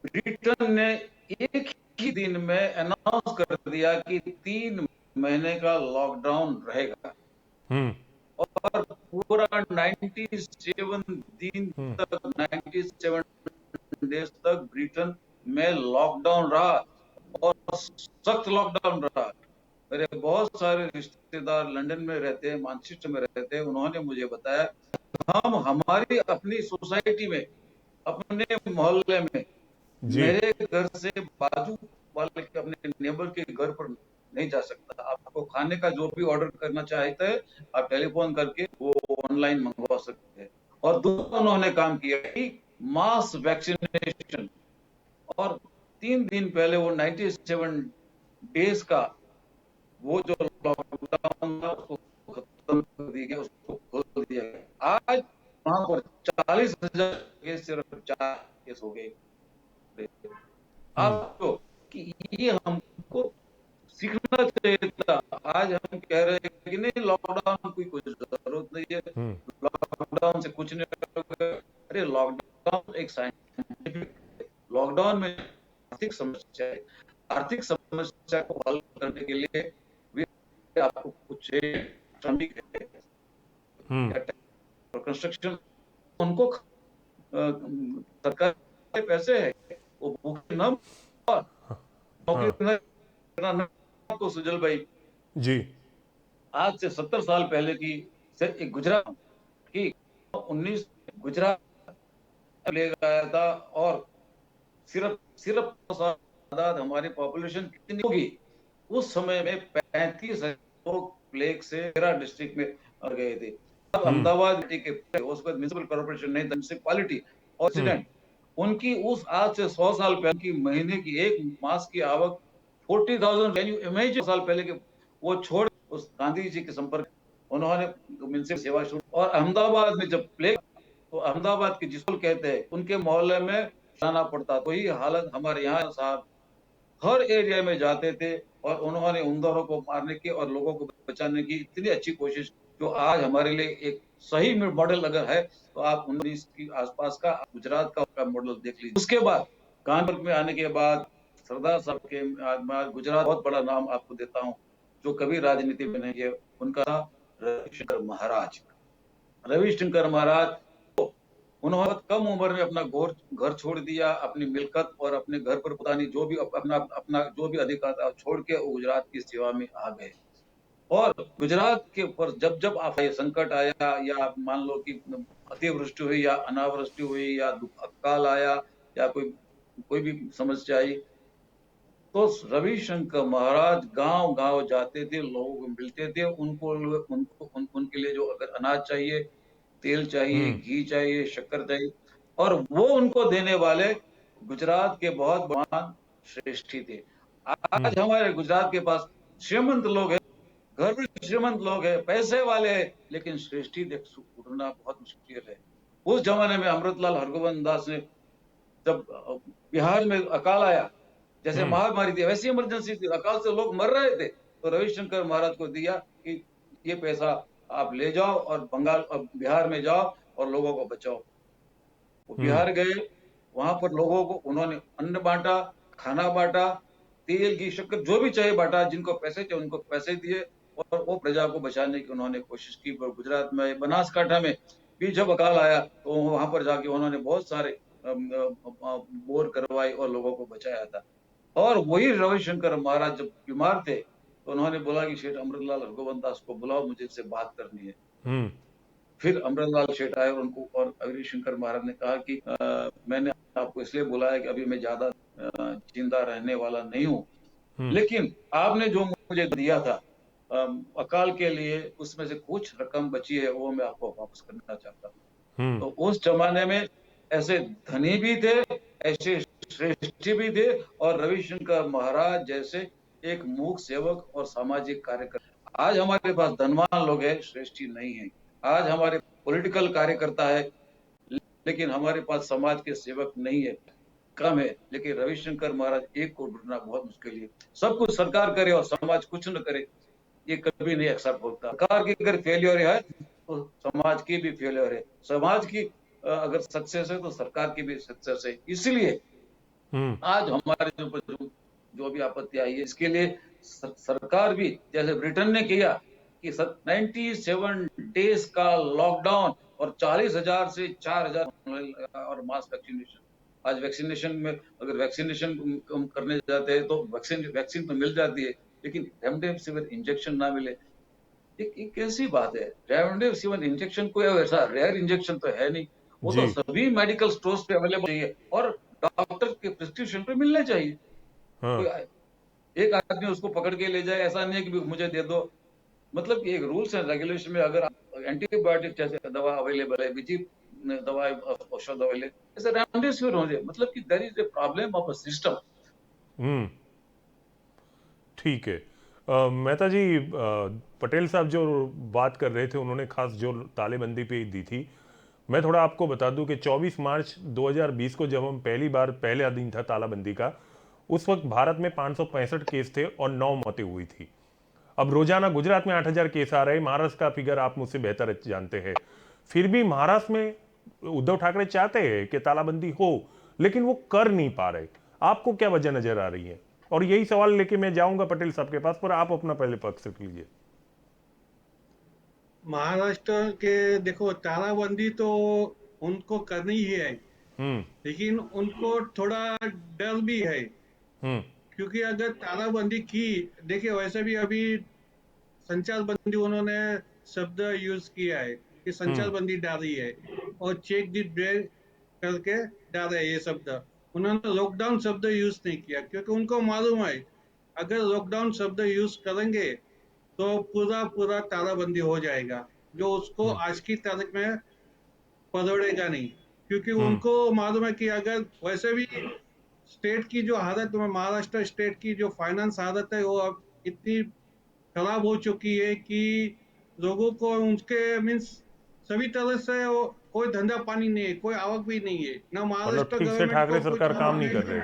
ब्रिटेन ने एक ही दिन में अनाउंस कर दिया कि 3 महीने का लॉकडाउन रहेगा और पूरा 97 डेज तक ब्रिटेन में लॉकडाउन रहा और सख्त लॉकडाउन रहा। मेरे बहुत सारे रिश्तेदार लंदन में रहते हैं, मैनचेस्टर में रहते हैं, उन्होंने मुझे बताया हम हमारी अपनी सोसाइटी में, अपने मोहल्ले में, जी। मेरे घर से बाजू वाले के, अपने नेबर के घर पर नहीं जा सकता। आपको खाने का जो भी ऑर्डर करना चाहते हैं, आप टेलीफोन करके वो ऑनलाइन मंगवा सकते हैं। और दूसरा उन्होंने काम किया कि मास वैक्सीनेशन, और 3 दिन पहले वो 97 डेज का वो जो लॉकडाउन था उसको खत्म कर दिया गया, उसको खोल दिया गया। आज वहां पर 40,000 केस, सिर्फ 4 केस हो गए। आपको कि ये हमको सीखना चाहिए था। आज हम कह रहे हैं कि नहीं, लॉकडाउन की कोई जरूरत नहीं है, लॉकडाउन से कुछ नहीं होगा। अरे लॉकडाउन एक साइंटिफिक, लॉकडाउन में आर्थिक समस्या है। आर्थिक समस्या को हल करने के लिए भी आपको कुछ श्रमिक है या कंस्ट्रक्शन, उनको सरकार के पैसे है, वो भूखे न और नौकरी न करना को। सुजल भाई, जी। आज से 70 साल पहले की सिर्फ एक गुजरात की 19 गुजरात ले गया था और सिर्फ सिर्फ तादाद हमारी पॉपुलेशन कितनी होगी उस समय में, 35 लोग प्लेग से 13 डिस्ट्रिक्ट में मर गए थे। अब अहमदाबाद के उसके म्युनिसिपल कॉर्पोरेशन नहीं, म्युनिसिपैलिटी और रेसिडेंट, उनकी उस आज से 100 साल पहले की महीने की एक मास की आवक 40,000। Can you imagine? साल पहले के वो छोड़ उस गांधी जी के संपर्क, उन्होंने म्युनिसिपल सेवा शुरू। और अहमदाबाद में जब प्लेग, तो अहमदाबाद के जिसको कहते हैं, उनके मोहल्ले में जाना पड़ता। तो ये हालत हमारे यहाँ साहब हर एरिया में जाते थे और उन्होंने उन को मारने की और लोगों को बचाने की इतनी अच्छी कोशिश, जो आज हमारे लिए एक सही मॉडल अगर है तो आप 19 की आसपास का गुजरात का मॉडल देख लीजिए। उसके बाद कानपुर में आने के बाद सरदार साहब के, गुजरात बहुत बड़ा नाम आपको देता हूँ जो कभी राजनीति में नहीं है, उनका रविशंकर महाराज। रविशंकर महाराज, उन्होंने कम उम्र में अपना घर छोड़ दिया, अपनी मिलकत और अपने घर पर पता नहीं जो भी अपना अपना जो भी अधिकार था छोड़ के वो गुजरात की सेवा में आ गए। और गुजरात के ऊपर जब जब आप संकट आया, या मान लो कि अतिवृष्टि हुई या अनावृष्टि हुई या अकाल आया या कोई कोई भी समस्या आई, तो रविशंकर महाराज गांव गांव जाते थे, लोगों को मिलते थे, उनके लिए जो अगर अनाज चाहिए, तेल चाहिए, घी चाहिए, शक्कर चाहिए, और वो उनको देने वाले गुजरात के बहुत महान श्रेष्ठी थे। आज हमारे गुजरात के पास श्रीमंत लोग हैं, घर में श्रीमंत लोग हैं, पैसे वाले हैं, लेकिन श्रेष्ठी देख ढूंढना बहुत मुश्किल है। उस जमाने में अमृतलाल हरगोविंद दास ने जब बिहार में अकाल आया, जैसे महामारी थी वैसी इमरजेंसी थी, अकाल से लोग मर रहे थे, तो रविशंकर महाराज को दिया कि ये पैसा आप ले जाओ और बंगाल बिहार में जाओ और लोगों को बचाओ। वो बिहार गए, वहां पर लोगों को उन्होंने अन्न बांटा, खाना बांटा, तेल घी शक्कर जो भी चाहिए बांटा, जिनको पैसे चाहिए उनको पैसे दिए और वो प्रजा को बचाने की उन्होंने कोशिश की। गुजरात में बनासकांठा में भी जब अकाल आया तो वहां पर जाके उन्होंने बहुत सारे बोर करवाई और लोगों को बचाया था। और वही रविशंकर महाराज जब बीमार थे तो उन्होंने बोला कि शेठ अमृतलाल हरगोविंद दास को बुलाओ, मुझे इससे बात करनी है। फिर अमृतलाल शेठ आए और उनको, और रविशंकर महाराज ने कहा कि मैंने आपको इसलिए बुलाया कि अभी मैं ज्यादा जिंदा रहने वाला नहीं हूँ, लेकिन आपने जो मुझे दिया था अकाल के लिए, उसमें से कुछ रकम बची है वो मैं आपको वापस करना चाहता हूँ। तो उस जमाने में ऐसे धनी भी थे, ऐसे श्रेष्ठ भी थे, और रविशंकर महाराज जैसे एक मूक सेवक और सामाजिक कार्यकर्ता। आज हमारे पास धनवान लोग हैं, श्रेष्ठी नहीं है। आज हमारे पॉलिटिकल कार्यकर्ता है, लेकिन हमारे पास समाज के सेवक नहीं है, कम है। लेकिन रविशंकर महाराज एक को ढूंढना बहुत मुश्किल है। सब कुछ सरकार करे और समाज कुछ न करे, ये कभी नहीं एक्सेप्ट होता। सरकार की अगर फेलियर है तो समाज की भी फेलियर है, समाज की अगर सक्सेस है तो सरकार की भी सक्सेस है। इसलिए आज हमारे जो भी आपत्ति आई है, इसके लिए सरकार भी, जैसे ब्रिटेन ने किया कि 97 डेज का लॉकडाउन और 40,000 से 4,000 और मास वैक्सीनेशन। आज वैक्सीनेशन में अगर वैक्सीनेशन करने जाते हैं तो वैक्सीन तो मिल जाती है, लेकिन रेमडेसिविर इंजेक्शन ना मिले, एक कैसी बात है। रेमडेसिविर इंजेक्शन कोई ऐसा रेयर इंजेक्शन तो है नहीं, वो तो सभी मेडिकल स्टोर्स पे अवेलेबल चाहिए और डॉक्टर के प्रिस्क्रिप्शन पे मिलने चाहिए। कोई एक आदमी उसको पकड़ के ले जाए, ऐसा नहीं है कि मुझे दे दो। मतलब कि एक रूल्स एंड रेगुलेशन में अगर एंटीबायोटिक जैसे दवा अवेलेबल है, बीजी दवा औषध अवेलेबल, ऐसे रेमडेसिविर हो जाए, मतलब कि there is a problem of a system. ठीक है। मेहता जी, पटेल साहब जो बात कर रहे थे उन्होंने खास जो तालेबंदी पे दी थी, मैं थोड़ा आपको बता दूं कि 24 मार्च 2020 को जब हम पहला दिन था तालाबंदी का, उस वक्त भारत में 565 केस थे और 9 मौतें हुई थी। अब रोजाना गुजरात में 8,000 केस आ रहे हैं। महाराष्ट्र का फिगर आप मुझसे बेहतर जानते हैं। फिर भी महाराष्ट्र में उद्धव ठाकरे चाहते हैं कि तालाबंदी हो, लेकिन वो कर नहीं पा रहे। आपको क्या वजह नजर आ रही है? और यही सवाल लेके मैं जाऊंगा पटेल साहब के पास, पर आप अपना पहले पक्ष रख लीजिए। महाराष्ट्र के देखो, तालाबंदी तो उनको करनी ही है, लेकिन उनको थोड़ा डर भी है, क्योंकि अगर तालाबंदी की, देखिए वैसे भी अभी संचार बंदी उन्होंने शब्द यूज किया है कि संचार बंदी डाली है और चेक दी ड्रेन करके डाले है, ये शब्द उन्होंने लॉकडाउन शब्द यूज नहीं किया, क्योंकि उनको मालूम है अगर लॉकडाउन शब्द यूज करेंगे तो पूरा पूरा तालाबंदी हो जाएगा, जो उसको आज की तारीख में पकड़ेगा नहीं। क्योंकि उनको मालूम है कि अगर वैसे भी स्टेट की जो हालत, महाराष्ट्र स्टेट की जो फाइनेंस हालत है वो अब इतनी खराब हो चुकी है कि लोगों को उनके मीन्स सभी तरह से कोई धंधा पानी नहीं है, कोई आवक भी नहीं है ना। मतलब महाराष्ट्र ठीक से गवर्नमेंट ठाकरे को कुछ सरकार काम नहीं कर रहे।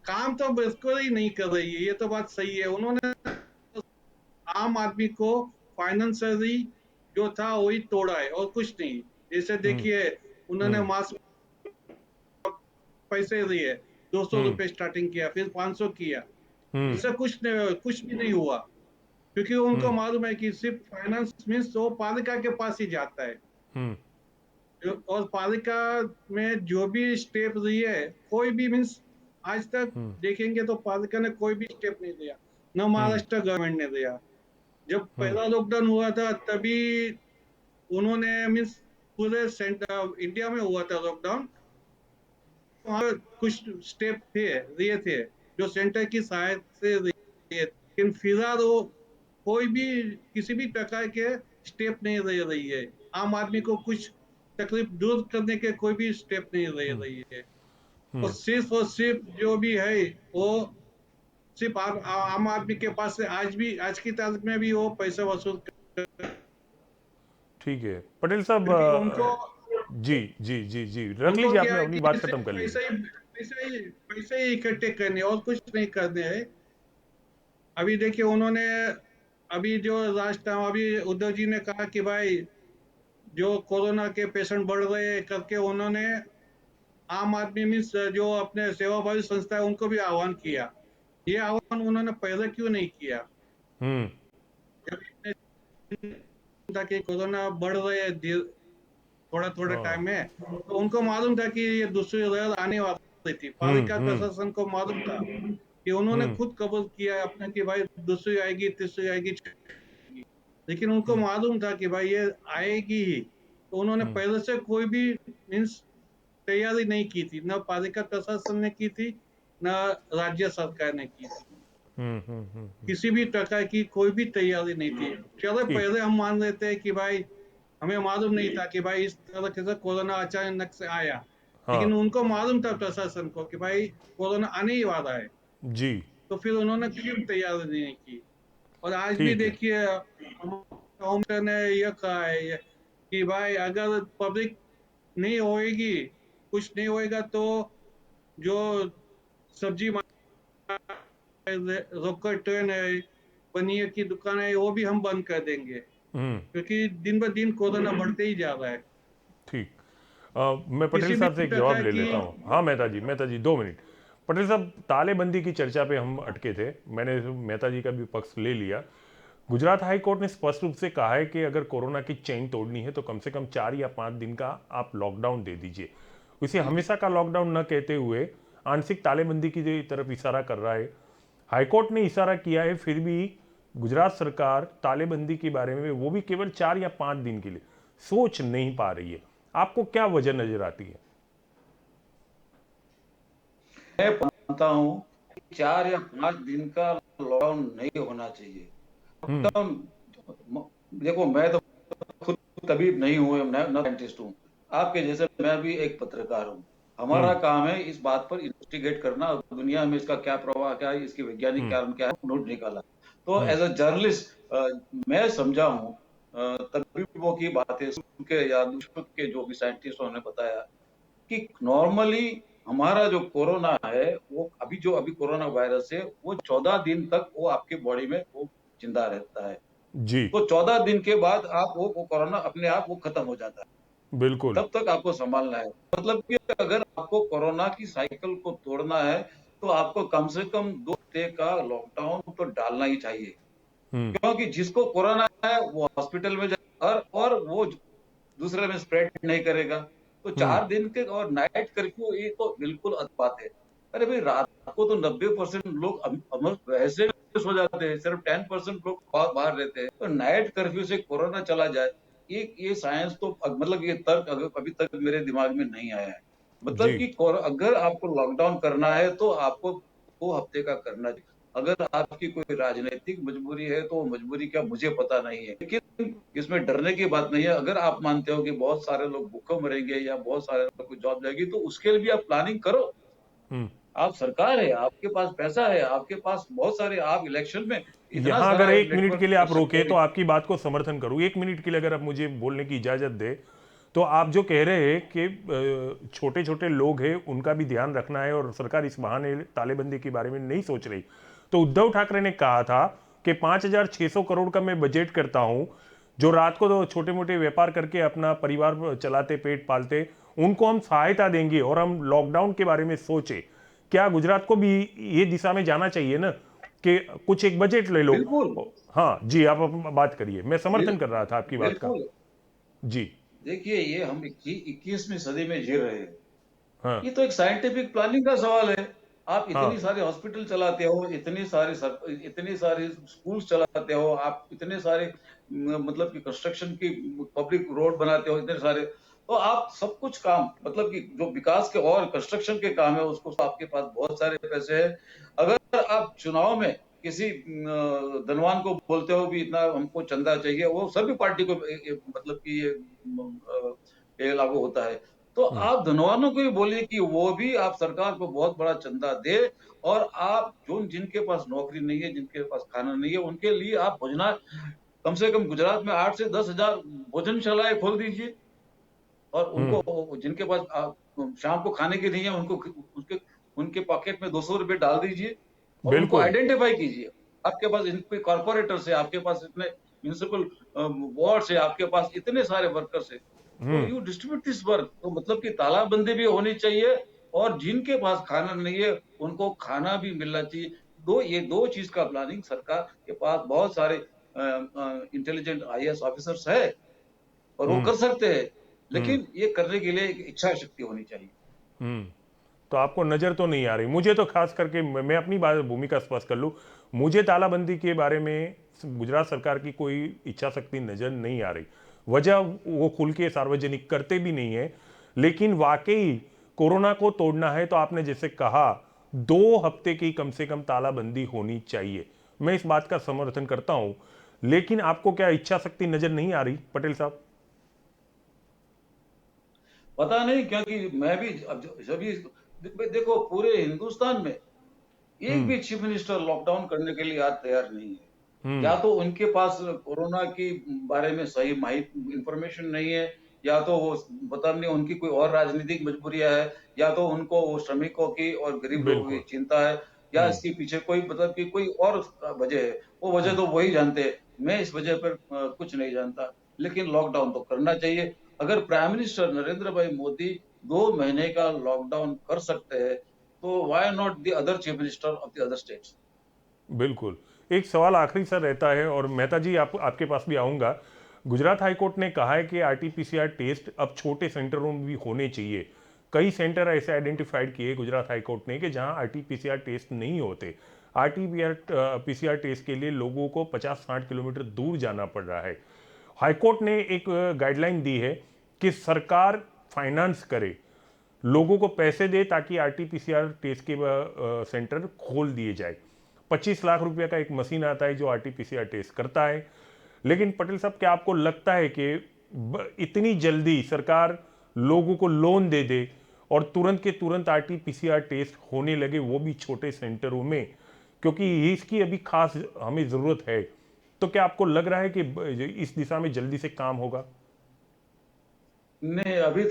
काम तो बिल्कुल ही नहीं कर रही है, ये तो बात सही है। उन्होंने आम आदमी को फाइनेंशियली जो था वही तोड़ा है और कुछ नहीं। जैसे देखिए उन्होंने मास्क पैसे दिए, 200 रुपए स्टार्टिंग किया, फिर 500 किया, इससे कुछ भी नहीं हुआ, क्योंकि उनको मालूम है कि सिर्फ फाइनेंस मीन्स वो पालिका के पास ही जाता है। और पालिका में जो भी स्टेप लिए है, कोई भी मीन्स आज तक देखेंगे तो पालिका ने कोई भी स्टेप नहीं लिया, न महाराष्ट्र गवर्नमेंट ने लिया। जब पहला लॉकडाउन हुआ था तभी उन्होंने मीन्स पूरे सेंटर इंडिया में हुआ था लॉकडाउन, वहाँ कुछ स्टेप लिए थे जो सेंटर की सहायता से लिए, लेकिन फिलहाल वो कोई भी किसी भी प्रकार के स्टेप नहीं ले रही है। आम आदमी को कुछ तकलीफ दूर करने के कोई भी स्टेप नहीं ले रही है। और सिर्फ जो भी है वो सिर्फ आम आदमी के पास से आज की तारीख में भी वो पैसा वसूल ठीक है पटेल साहब, क्योंकि उनको जी जी जी जी, रख उनको लीजिए, क्या आपने है अपनी कि बात सिर्फ खत्म कर लीजिए। पैसे ही इकट्ठे करने और कुछ नहीं करने हैं। अभी देखिए उन्होंने अभी जो लास्ट टाइम अभी उद्धव जी ने कहा कि भाई जो कोरोना के पेशेंट बढ़ रहे हैं करके उन्होंने आम आदमी मीन्स जो अपने सेवाभावी संस्था है उनको भी आह्वान किया। ये आह्वान उन्होंने पहले क्यों नहीं किया? हम्म जब इतने था कि कोरोना बढ़ रहे हैं थोड़ा थोड़ा हाँ टाइम में, तो उनको मालूम था कि ये दूसरी लहर आने वाली थी। पालिका हम्म प्रशासन को मालूम था कि उन्होंने हम्म खुद कबूल किया है अपना कि भाई दूसरी आएगी, तीसरी आएगी, आएगी। लेकिन उनको हम्म मालूम था कि भाई ये आएगी ही, तो उन्होंने हम्म पहले से कोई भी मीन्स तैयारी नहीं की थी, न पालिका प्रशासन ने की थी, न राज्य सरकार ने की थी। किसी भी प्रकार की कोई भी तैयारी नहीं थी। चलो ठीक, पहले हम मान लेते हैं कि भाई हमें मालूम नहीं था कि भाई इस तरह से कोरोना अचानक से आया, हाँ लेकिन उनको मालूम था प्रशासन को कि भाई कोरोना आने ही वाला है, जी तो फिर उन्होंने क्यों तैयारी नहीं की? और आज भी ठीक है। देखिए होम मिनिस्टर ने यह कहा है कि भाई अगर पब्लिक नहीं होएगी, कुछ नहीं होएगा तो जो सब्जी रोकड़ ट्रेन है, पनीर की दुकान है, वो भी हम बंद कर देंगे हम्म क्योंकि दिन ब दिन कोरोना बढ़ते ही जा रहा है। ठीक। मैं पटेल किसी भी साहब से एक जवाब प्रकार ले की लेता हूँ। हाँ मेहता जी 2 मिनट। पटेल साहब, तालेबंदी की चर्चा पे हम अटके थे, मैंने मेहता जी का भी पक्ष ले लिया। गुजरात हाई कोर्ट ने स्पष्ट रूप से कहा है कि अगर कोरोना की चेन तोड़नी है तो कम से कम 4 या 5 दिन का आप लॉकडाउन दे दीजिए। उसे हमेशा का लॉकडाउन न कहते हुए आंशिक तालेबंदी की तरफ इशारा कर रहा है। हाईकोर्ट ने इशारा किया है, फिर भी गुजरात सरकार तालेबंदी के बारे में वो भी केवल 4 या 5 दिन के लिए सोच नहीं पा रही है। आपको क्या वजह नजर आती है? मैं मानता हूँ कि 4 या 5 दिन का लॉकडाउन नहीं होना चाहिए। हम्म लॉकडाउन, देखो मैं तो खुद तबीब नहीं हूँ, न साइंटिस्ट हूँ। आपके जैसे मैं भी एक पत्रकार हूँ। हमारा हम्म काम है इस बात पर इन्वेस्टिगेट करना, दुनिया में इसका क्या प्रभाव क्या है, इसके वैज्ञानिक हम्म कारण क्या है, नोट निकाला। तो हम्म एज अ जर्नलिस्ट मैं समझा हूँ तबीबों की बातें सुन के या दूसरों के जो भी साइंटिस्टों ने बताया कि नॉर्मली हमारा जो कोरोना है वो अभी कोरोना वायरस है वो 14 दिन तक वो आपके बॉडी में वो जिंदा रहता है। जी तो 14 दिन के बाद आप वो कोरोना अपने आप वो खत्म हो जाता है। बिल्कुल। तब तक आपको संभालना है। मतलब कि अगर आपको कोरोना की साइकिल को तोड़ना है तो आपको कम से कम 2 हफ्ते का लॉकडाउन तो डालना ही चाहिए। हम्म क्योंकि जिसको कोरोना है वो हॉस्पिटल में जाए और वो दूसरे में स्प्रेड नहीं करेगा। तो हम्म 4 दिन के और नाइट कर्फ्यू ये तो बिल्कुल अलग बात है। अरे भाई रात को तो 90% लोग वैसे सो जाते हैं, सिर्फ 10% लोग बाहर रहते हैं। तो नाइट कर्फ्यू से कोरोना चला जाए, ये साइंस तो मतलब ये तर्क अभी तक मेरे दिमाग में नहीं आया है। जी मतलब कि अगर आपको लॉकडाउन करना है तो आपको 2 हफ्ते का करना चाहिए। अगर आपकी कोई राजनीतिक मजबूरी है तो वो मजबूरी क्या मुझे पता नहीं है, लेकिन इसमें डरने की बात नहीं है। अगर आप मानते हो कि बहुत सारे लोग भूखे मरेंगे या बहुत सारे लोग को जॉब जाएगी तो उसके लिए भी आप प्लानिंग करो। हम्म आप सरकार है, आपके पास पैसा है, आपके पास बहुत सारे, आप इलेक्शन में इतना यहां अगर सारा 1 मिनट के नेटवर्क लिए कर आप सकते रोके तो हो। आपकी बात को समर्थन करूं। 1 मिनट के लिए अगर आप मुझे बोलने की इजाजत दे, तो आप जो कह रहे हैं कि छोटे छोटे लोग हैं उनका भी ध्यान रखना है और सरकार इस बहाने तालेबंदी के बारे में नहीं सोच रही, तो उद्धव ठाकरे ने कहा था कि 5,600 करोड़ का मैं बजट करता हूं, जो रात को तो छोटे मोटे व्यापार करके अपना परिवार चलाते, पेट पालते, उनको हम सहायता देंगे और हम लॉकडाउन के बारे में सोचे। क्या गुजरात को भी ये दिशा में जाना चाहिए ना कि कुछ एक बजट ले लो? बिल्कुल हाँ जी, आप बात करिए, मैं समर्थन बिल, कर रहा था आपकी बात का। बिल्कुल। जी देखिए ये हम 21वीं सदी में जी रहे हैं। हाँ ये तो एक साइंटिफिक प्लानिंग का सवाल है। आप इतनी हाँ सारे हॉस्पिटल चलाते हो, इतनी सारे स्कूल्स चलाते हो, आप इतने सारे मतलब कि कंस्ट्रक्शन की पब्लिक रोड बनाते हो इतने सारे। तो आप सब कुछ काम मतलब कि जो विकास के और कंस्ट्रक्शन के काम है उसको तो आपके पास बहुत सारे पैसे हैं। अगर आप चुनाव में किसी धनवान को बोलते हो भी इतना हमको चंदा चाहिए, वो सभी पार्टी को मतलब कि ये ये लागू होता है। तो आप धनवानों को भी बोलिए कि वो भी आप सरकार को बहुत बड़ा चंदा दे, और आप जो जिनके पास नौकरी नहीं है, जिनके पास खाना नहीं है, उनके लिए आप भोजना कम से कम गुजरात में 8 से 10,000 भोजनशालाएँ खोल दीजिए। और हम्म। उनको जिनके पास शाम को खाने की नहीं है, उनको उसके उनके पॉकेट में ₹200 डाल दीजिए और उनको बिल्कुल। आइडेंटिफाई कीजिए। आपके पास कोई कॉर्पोरेटर्स है, आपके पास इतने म्युनिसिपल वार्ड्स है, आपके पास इतने सारे वर्कर्स है, तो hmm. You distribute this work. तो मतलब कि तालाबंदी भी होनी चाहिए, और जिनके पास खाना नहीं है, उनको खाना भी मिलना चाहिए। ये 2 चीज़ का प्लानिंग सरकार के पास बहुत सारे इंटेलिजेंट आईएएस ऑफिसर्स है, और वो हम्म। कर सकते हैं, हम्म। लेकिन ये करने के लिए एक इच्छा शक्ति होनी चाहिए। हम्म। तो आपको नजर तो नहीं आ रही। मुझे तो खास करके मैं अपनी बात भूमिका स्पष्ट कर लूँ, मुझे तालाबंदी के बारे में गुजरात सरकार की कोई इच्छा शक्ति नजर नहीं आ रही। वजह वो खुल के सार्वजनिक करते भी नहीं है, लेकिन वाकई कोरोना को तोड़ना है तो आपने जैसे कहा 2 हफ्ते की कम से कम तालाबंदी होनी चाहिए। मैं इस बात का समर्थन करता हूं, लेकिन आपको क्या इच्छा शक्ति नजर नहीं आ रही पटेल साहब? पता नहीं, क्योंकि मैं भी अब सभी देखो, पूरे हिंदुस्तान में एक हम्म। भी चीफ मिनिस्टर लॉकडाउन करने के लिए आज तैयार नहीं है। हम्म। या तो उनके पास कोरोना के बारे में सही इंफॉर्मेशन नहीं है, या तो वो पता नहीं उनकी कोई और राजनीतिक मजबूरियां है, या तो उनको वो श्रमिकों की और गरीब लोगों की बिल्कुल। चिंता है, या हम्म। इसके पीछे कोई मतलब कि कोई और वजह है। वो वजह हम्म। तो वही जानते हैं। मैं इस वजह पर कुछ नहीं जानता, लेकिन लॉकडाउन तो करना चाहिए। अगर प्राइम मिनिस्टर नरेंद्र भाई मोदी 2 महीने का लॉकडाउन कर सकते हैं, तो why not the other chief minister of the other states. बिल्कुल। एक सवाल आखिरी सा रहता है और मेहता जी आपके पास भी आऊँगा। गुजरात हाई कोर्ट ने कहा है कि आरटीपीसीआर टेस्ट अब छोटे सेंटरों में भी होने चाहिए। कई सेंटर ऐसे आइडेंटिफाइड किए गुजरात हाई कोर्ट ने कि जहां आरटीपीसीआर टेस्ट नहीं होते। आरटीपीआर पीसीआर टेस्ट के लिए लोगों को 50-60 किलोमीटर दूर जाना पड़ रहा है। हाईकोर्ट ने एक गाइडलाइन दी है कि सरकार फाइनेंस करे, लोगों को पैसे दे ताकि आरटीपीसीआर टेस्ट के सेंटर खोल दिए जाए। 25 लाख रुपए का एक मशीन आता है जो आरटीपीसीआर टेस्ट करता है। लेकिन पटेल साहब, क्या आपको लगता है कि इतनी जल्दी सरकार लोगों को लोन दे दे और तुरंत के तुरंत आरटीपीसीआर टेस्ट होने लगे, वो भी छोटे सेंटरों में, क्योंकि इसकी अभी खास हमें जरूरत है? तो क्या आपको लग रहा है कि इस दिशा में जल्दी से काम होगा? नहीं, अभी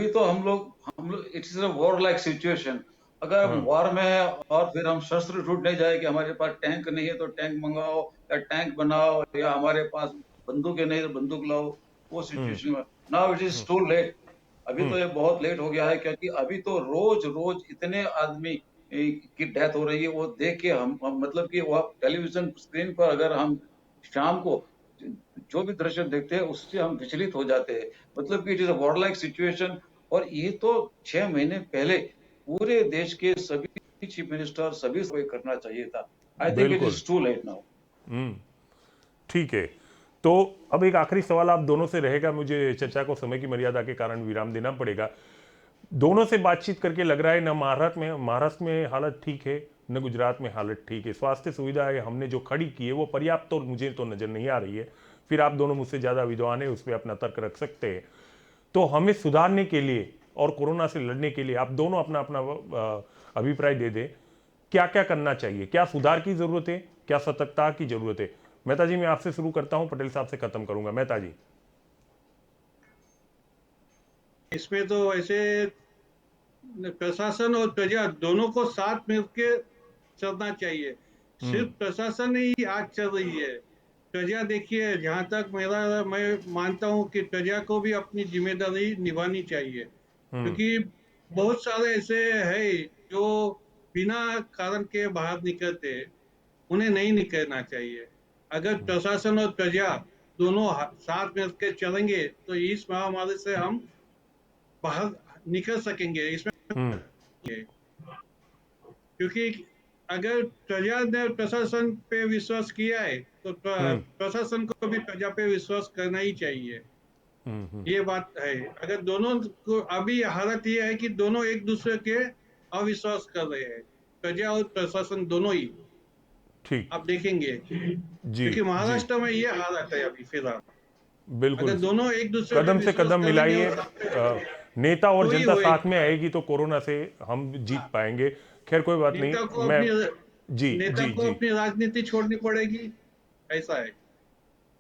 तो हम लोग it's a war like situation. अगर हम हाँ। वॉर में है और फिर हम शस्त्र ढूंढने जाए कि हमारे पास टैंक नहीं है तो टैंक मंगाओ, या टैंक बनाओ, या हमारे पास बंदूकें नहीं तो बंदूक लाओ, वो हम्म। सिचुएशन में now it is too late. अभी हम्म। तो ये बहुत लेट हो गया है, क्योंकि अभी तो रोज रोज इतने आदमी की डेथ हो रही है, वो देख के हम मतलब कि वो टेलीविजन स्क्रीन पर अगर हम शाम को जो भी दृश्य देखते हैं, उससे हम विचलित हो जाते हैं। मतलब कि it is a war like situation. और ये तो 6 महीने पहले पूरे देश के सभी चीफ मिनिस्टर सभी को ये करना चाहिए था। आई थिंक इट बिल्कुल। Is too late now. Hmm. ठीक है। तो अब एक आखिरी सवाल आप दोनों से रहेगा, मुझे चर्चा को समय की मर्यादा के कारण विराम देना पड़ेगा। दोनों से बातचीत करके लग रहा है न महाराष्ट्र में हालत ठीक है, न गुजरात में हालत ठीक है। स्वास्थ्य सुविधाएं हमने जो खड़ी की है वो पर्याप्त तो मुझे तो नजर नहीं आ रही है। फिर आप दोनों मुझसे ज़्यादा विद्वान है, उस पर अपना तर्क रख सकते हैं। तो हमें सुधारने के लिए और कोरोना से लड़ने के लिए आप दोनों अपना अपना अभिप्राय दे दें। क्या क्या करना चाहिए? क्या सुधार की जरूरत है, क्या सतर्कता की जरूरत है? मेहता जी, मैं आपसे शुरू करता हूं, पटेल साहब से खत्म करूंगा। मेहता जी। इसमें तो ऐसे प्रशासन और प्रजा दोनों को साथ मिलकर चलना चाहिए। हम्म। सिर्फ प्रशासन ही आज चल रही है। प्रजा देखिए, जहां तक मैं मानता हूं कि प्रजा को भी अपनी जिम्मेदारी निभानी चाहिए, हम्म। क्योंकि बहुत सारे ऐसे हैं जो बिना कारण के बाहर निकलते हैं। उन्हें नहीं निकलना चाहिए। अगर प्रशासन और प्रजा दोनों साथ मिलकर चलेंगे तो इस महामारी से हम बाहर निकल सकेंगे। इसमें हम्म। क्योंकि अगर प्रजा ने प्रशासन पे विश्वास किया है तो हम्म। प्रशासन को भी प्रजा पे विश्वास करना ही चाहिए। हम्म। ये बात है। अगर दोनों को, अभी हालत ये है कि दोनों एक दूसरे के अविश्वास कर रहे हैं, प्रजा और प्रशासन दोनों ही। ठीक। आप देखेंगे जी। क्योंकि जी। महाराष्ट्र में ये हालत है अभी फिलहाल। बिल्कुल अगर दोनों एक दूसरे पे कदम से विश्वास कदम करेंगे मिलाइए। और साथ नेता और तो ही जनता होएगी। साथ में आएगी तो कोरोना से हम जीत पाएंगे। खैर कोई बात नहीं। नेता को मैं अपनी जी नेता जी को जी। अपनी राजनीति छोड़नी पड़ेगी, ऐसा है।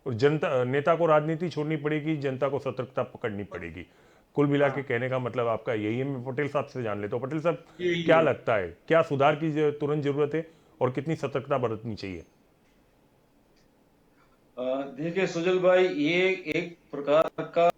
और जनता नेता को राजनीति छोड़नी पड़ेगी, जनता को सतर्कता पकड़नी पड़ेगी। कुल मिला के हाँ, कहने का मतलब आपका यही है। मैं पटेल साहब से जान लेता हूँ। पटेल साहब, यही क्या है। लगता है, क्या सुधार की तुरंत जरूरत है और कितनी सतर्कता बरतनी चाहिए? देखिए सुजल भाई, ये एक प्रकार का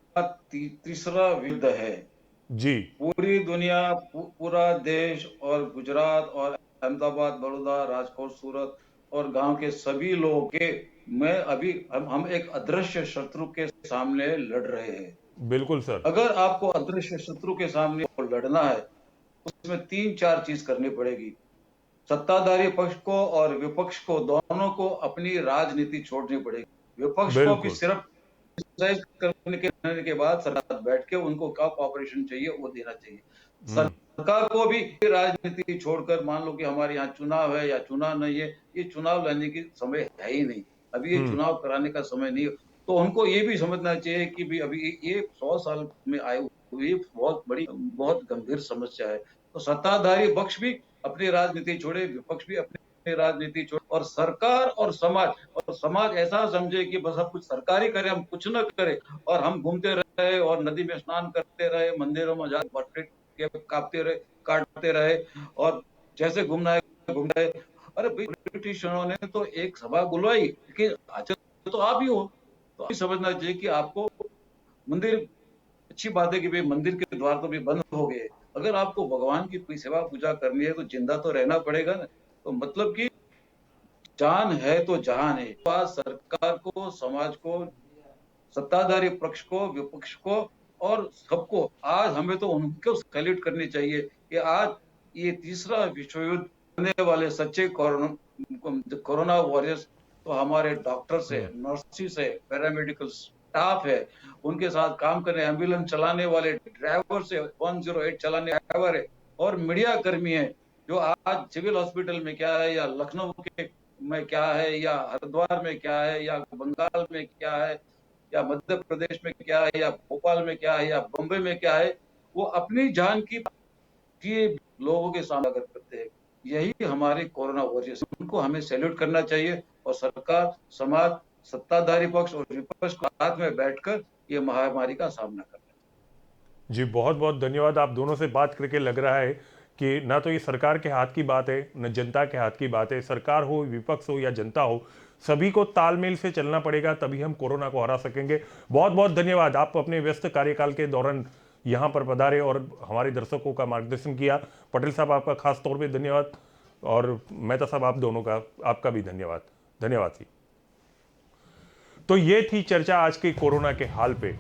तीसरा युद्ध है। जी पूरी दुनिया, पूरा देश और गुजरात और अहमदाबाद, बड़ौदा, राजकोट, सूरत और गांव के सभी लोगों के मैं अभी हम एक अदृश्य शत्रु के सामने लड़ रहे हैं। बिल्कुल सर। अगर आपको अदृश्य शत्रु के सामने लड़ना है तो उसमें तीन चार चीज करनी पड़ेगी। सत्ताधारी पक्ष को और विपक्ष को, दोनों को अपनी राजनीति छोड़नी पड़ेगी। विपक्ष को भी बिल्कुल। सिर्फ क्रिटिसाइज करने के बाद सरकार बैठ के उनको क्या कॉपरेशन चाहिए वो देना चाहिए। हम्म सरकार को भी राजनीति छोड़कर, मान लो कि हमारे यहाँ चुनाव है या चुनाव नहीं है, ये चुनाव लाने की समय है ही नहीं। अभी ये हम्म चुनाव कराने का समय नहीं है। तो उनको ये भी समझना चाहिए कि भी अभी ये 100 साल में आए हुए बहुत बड़ी, बहुत गंभीर समस्या है। तो सत्ताधारी पक्ष भी अपनी राजनीति छोड़े, विपक्ष भी अपनी राजनीति छोड़े, और सरकार और समाज ऐसा समझे कि बस अब कुछ सरकारी करे, हम कुछ न करे, और हम घूमते रहे और नदी में स्नान करते रहे, मंदिरों में जाकर काटते रहे और जैसे घूमना है घूमते रहे। अरे भाई, पॉलिटिशियनों ने तो एक सभा बुलवाई कि अच्छा तो आप ही हो, तो आप ही समझना चाहिए कि आपको मंदिर, अच्छी बात है कि भाई मंदिर के द्वार तो भी बंद हो गए, अगर आपको भगवान की कोई सेवा पूजा करनी है तो जिंदा तो रहना पड़ेगा ना। तो मतलब कि जान है तो जहान है। तो आज सरकार को, समाज को, सत्ताधारी पक्ष को, विपक्ष को और सबको आज हमें तो उनको सैल्यूट करनी चाहिए कि आज ये तीसरा विश्व युद्ध होने वाले सच्चे कोरोना वॉरियर्स तो हमारे डॉक्टर्स है, नर्सिस है, पैरामेडिकल स्टाफ है, उनके साथ काम करने एम्बुलेंस चलाने वाले ड्राइवर से, 108 चलाने ड्राइवर है, और मीडिया कर्मी है जो आज सिविल हॉस्पिटल में क्या है, या लखनऊ के में क्या है, या हरिद्वार में क्या है, या बंगाल में क्या है, या मध्य प्रदेश में क्या है, या भोपाल में क्या है, या बम्बई में क्या है, वो अपनी जान की लोगों के सामने अगर करते हैं। यही हमारे कोरोना वॉरियर्स, उनको हमें सैल्यूट करना चाहिए। और सरकार, समाज, सत्ताधारी पक्ष और विपक्ष को साथ में बैठकर ये महामारी का सामना करना चाहिए। जी, बहुत बहुत धन्यवाद। आप दोनों से बात करके लग रहा है कि ना तो ये सरकार के हाथ की बात है, न जनता के हाथ की बात है। सरकार हो, विपक्ष हो या जनता हो, सभी को तालमेल से चलना पड़ेगा, तभी हम कोरोना को हरा सकेंगे। बहुत बहुत धन्यवाद। आप अपने व्यस्त कार्यकाल के दौरान यहाँ पर पधारे और हमारे दर्शकों का मार्गदर्शन किया। पटेल साहब, आपका खास तौर पे धन्यवाद, और मेहता साहब, आप दोनों का, आपका भी धन्यवाद। धन्यवाद जी। तो ये थी चर्चा आज के कोरोना के हाल पे।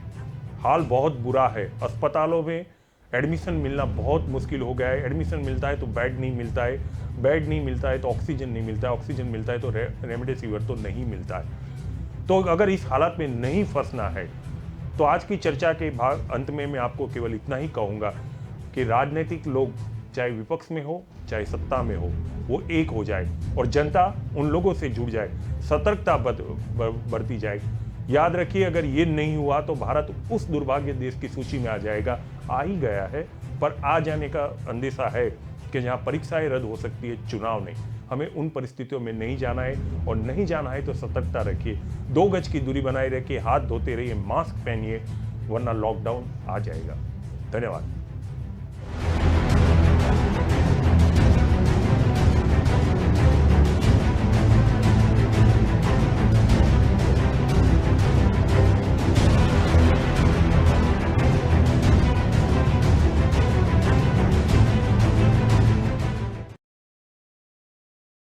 हाल बहुत बुरा है। अस्पतालों में एडमिशन मिलना बहुत मुश्किल हो गया है। एडमिशन मिलता है तो बेड नहीं मिलता है, बेड नहीं मिलता है तो ऑक्सीजन नहीं मिलता है, ऑक्सीजन मिलता है तो रेमडेसिविर तो नहीं मिलता है। तो अगर इस हालत में नहीं फंसना है तो आज की चर्चा के भाग अंत में मैं आपको केवल इतना ही कहूँगा कि राजनीतिक लोग, चाहे विपक्ष में हो चाहे सत्ता में हो, वो एक हो जाए और जनता उन लोगों से जुड़ जाए, सतर्कता बरती जाए। याद रखिए, अगर ये नहीं हुआ तो भारत उस दुर्भाग्य देश की सूची में आ जाएगा। आ ही गया है, पर आ जाने का अंदेशा है कि जहाँ परीक्षाएं रद्द हो सकती है, चुनाव नहीं। हमें उन परिस्थितियों में नहीं जाना है, और नहीं जाना है तो सतर्कता रखिए, 2 गज की दूरी बनाए रखिए, हाथ धोते रहिए, मास्क पहनिए, वरना लॉकडाउन आ जाएगा। धन्यवाद।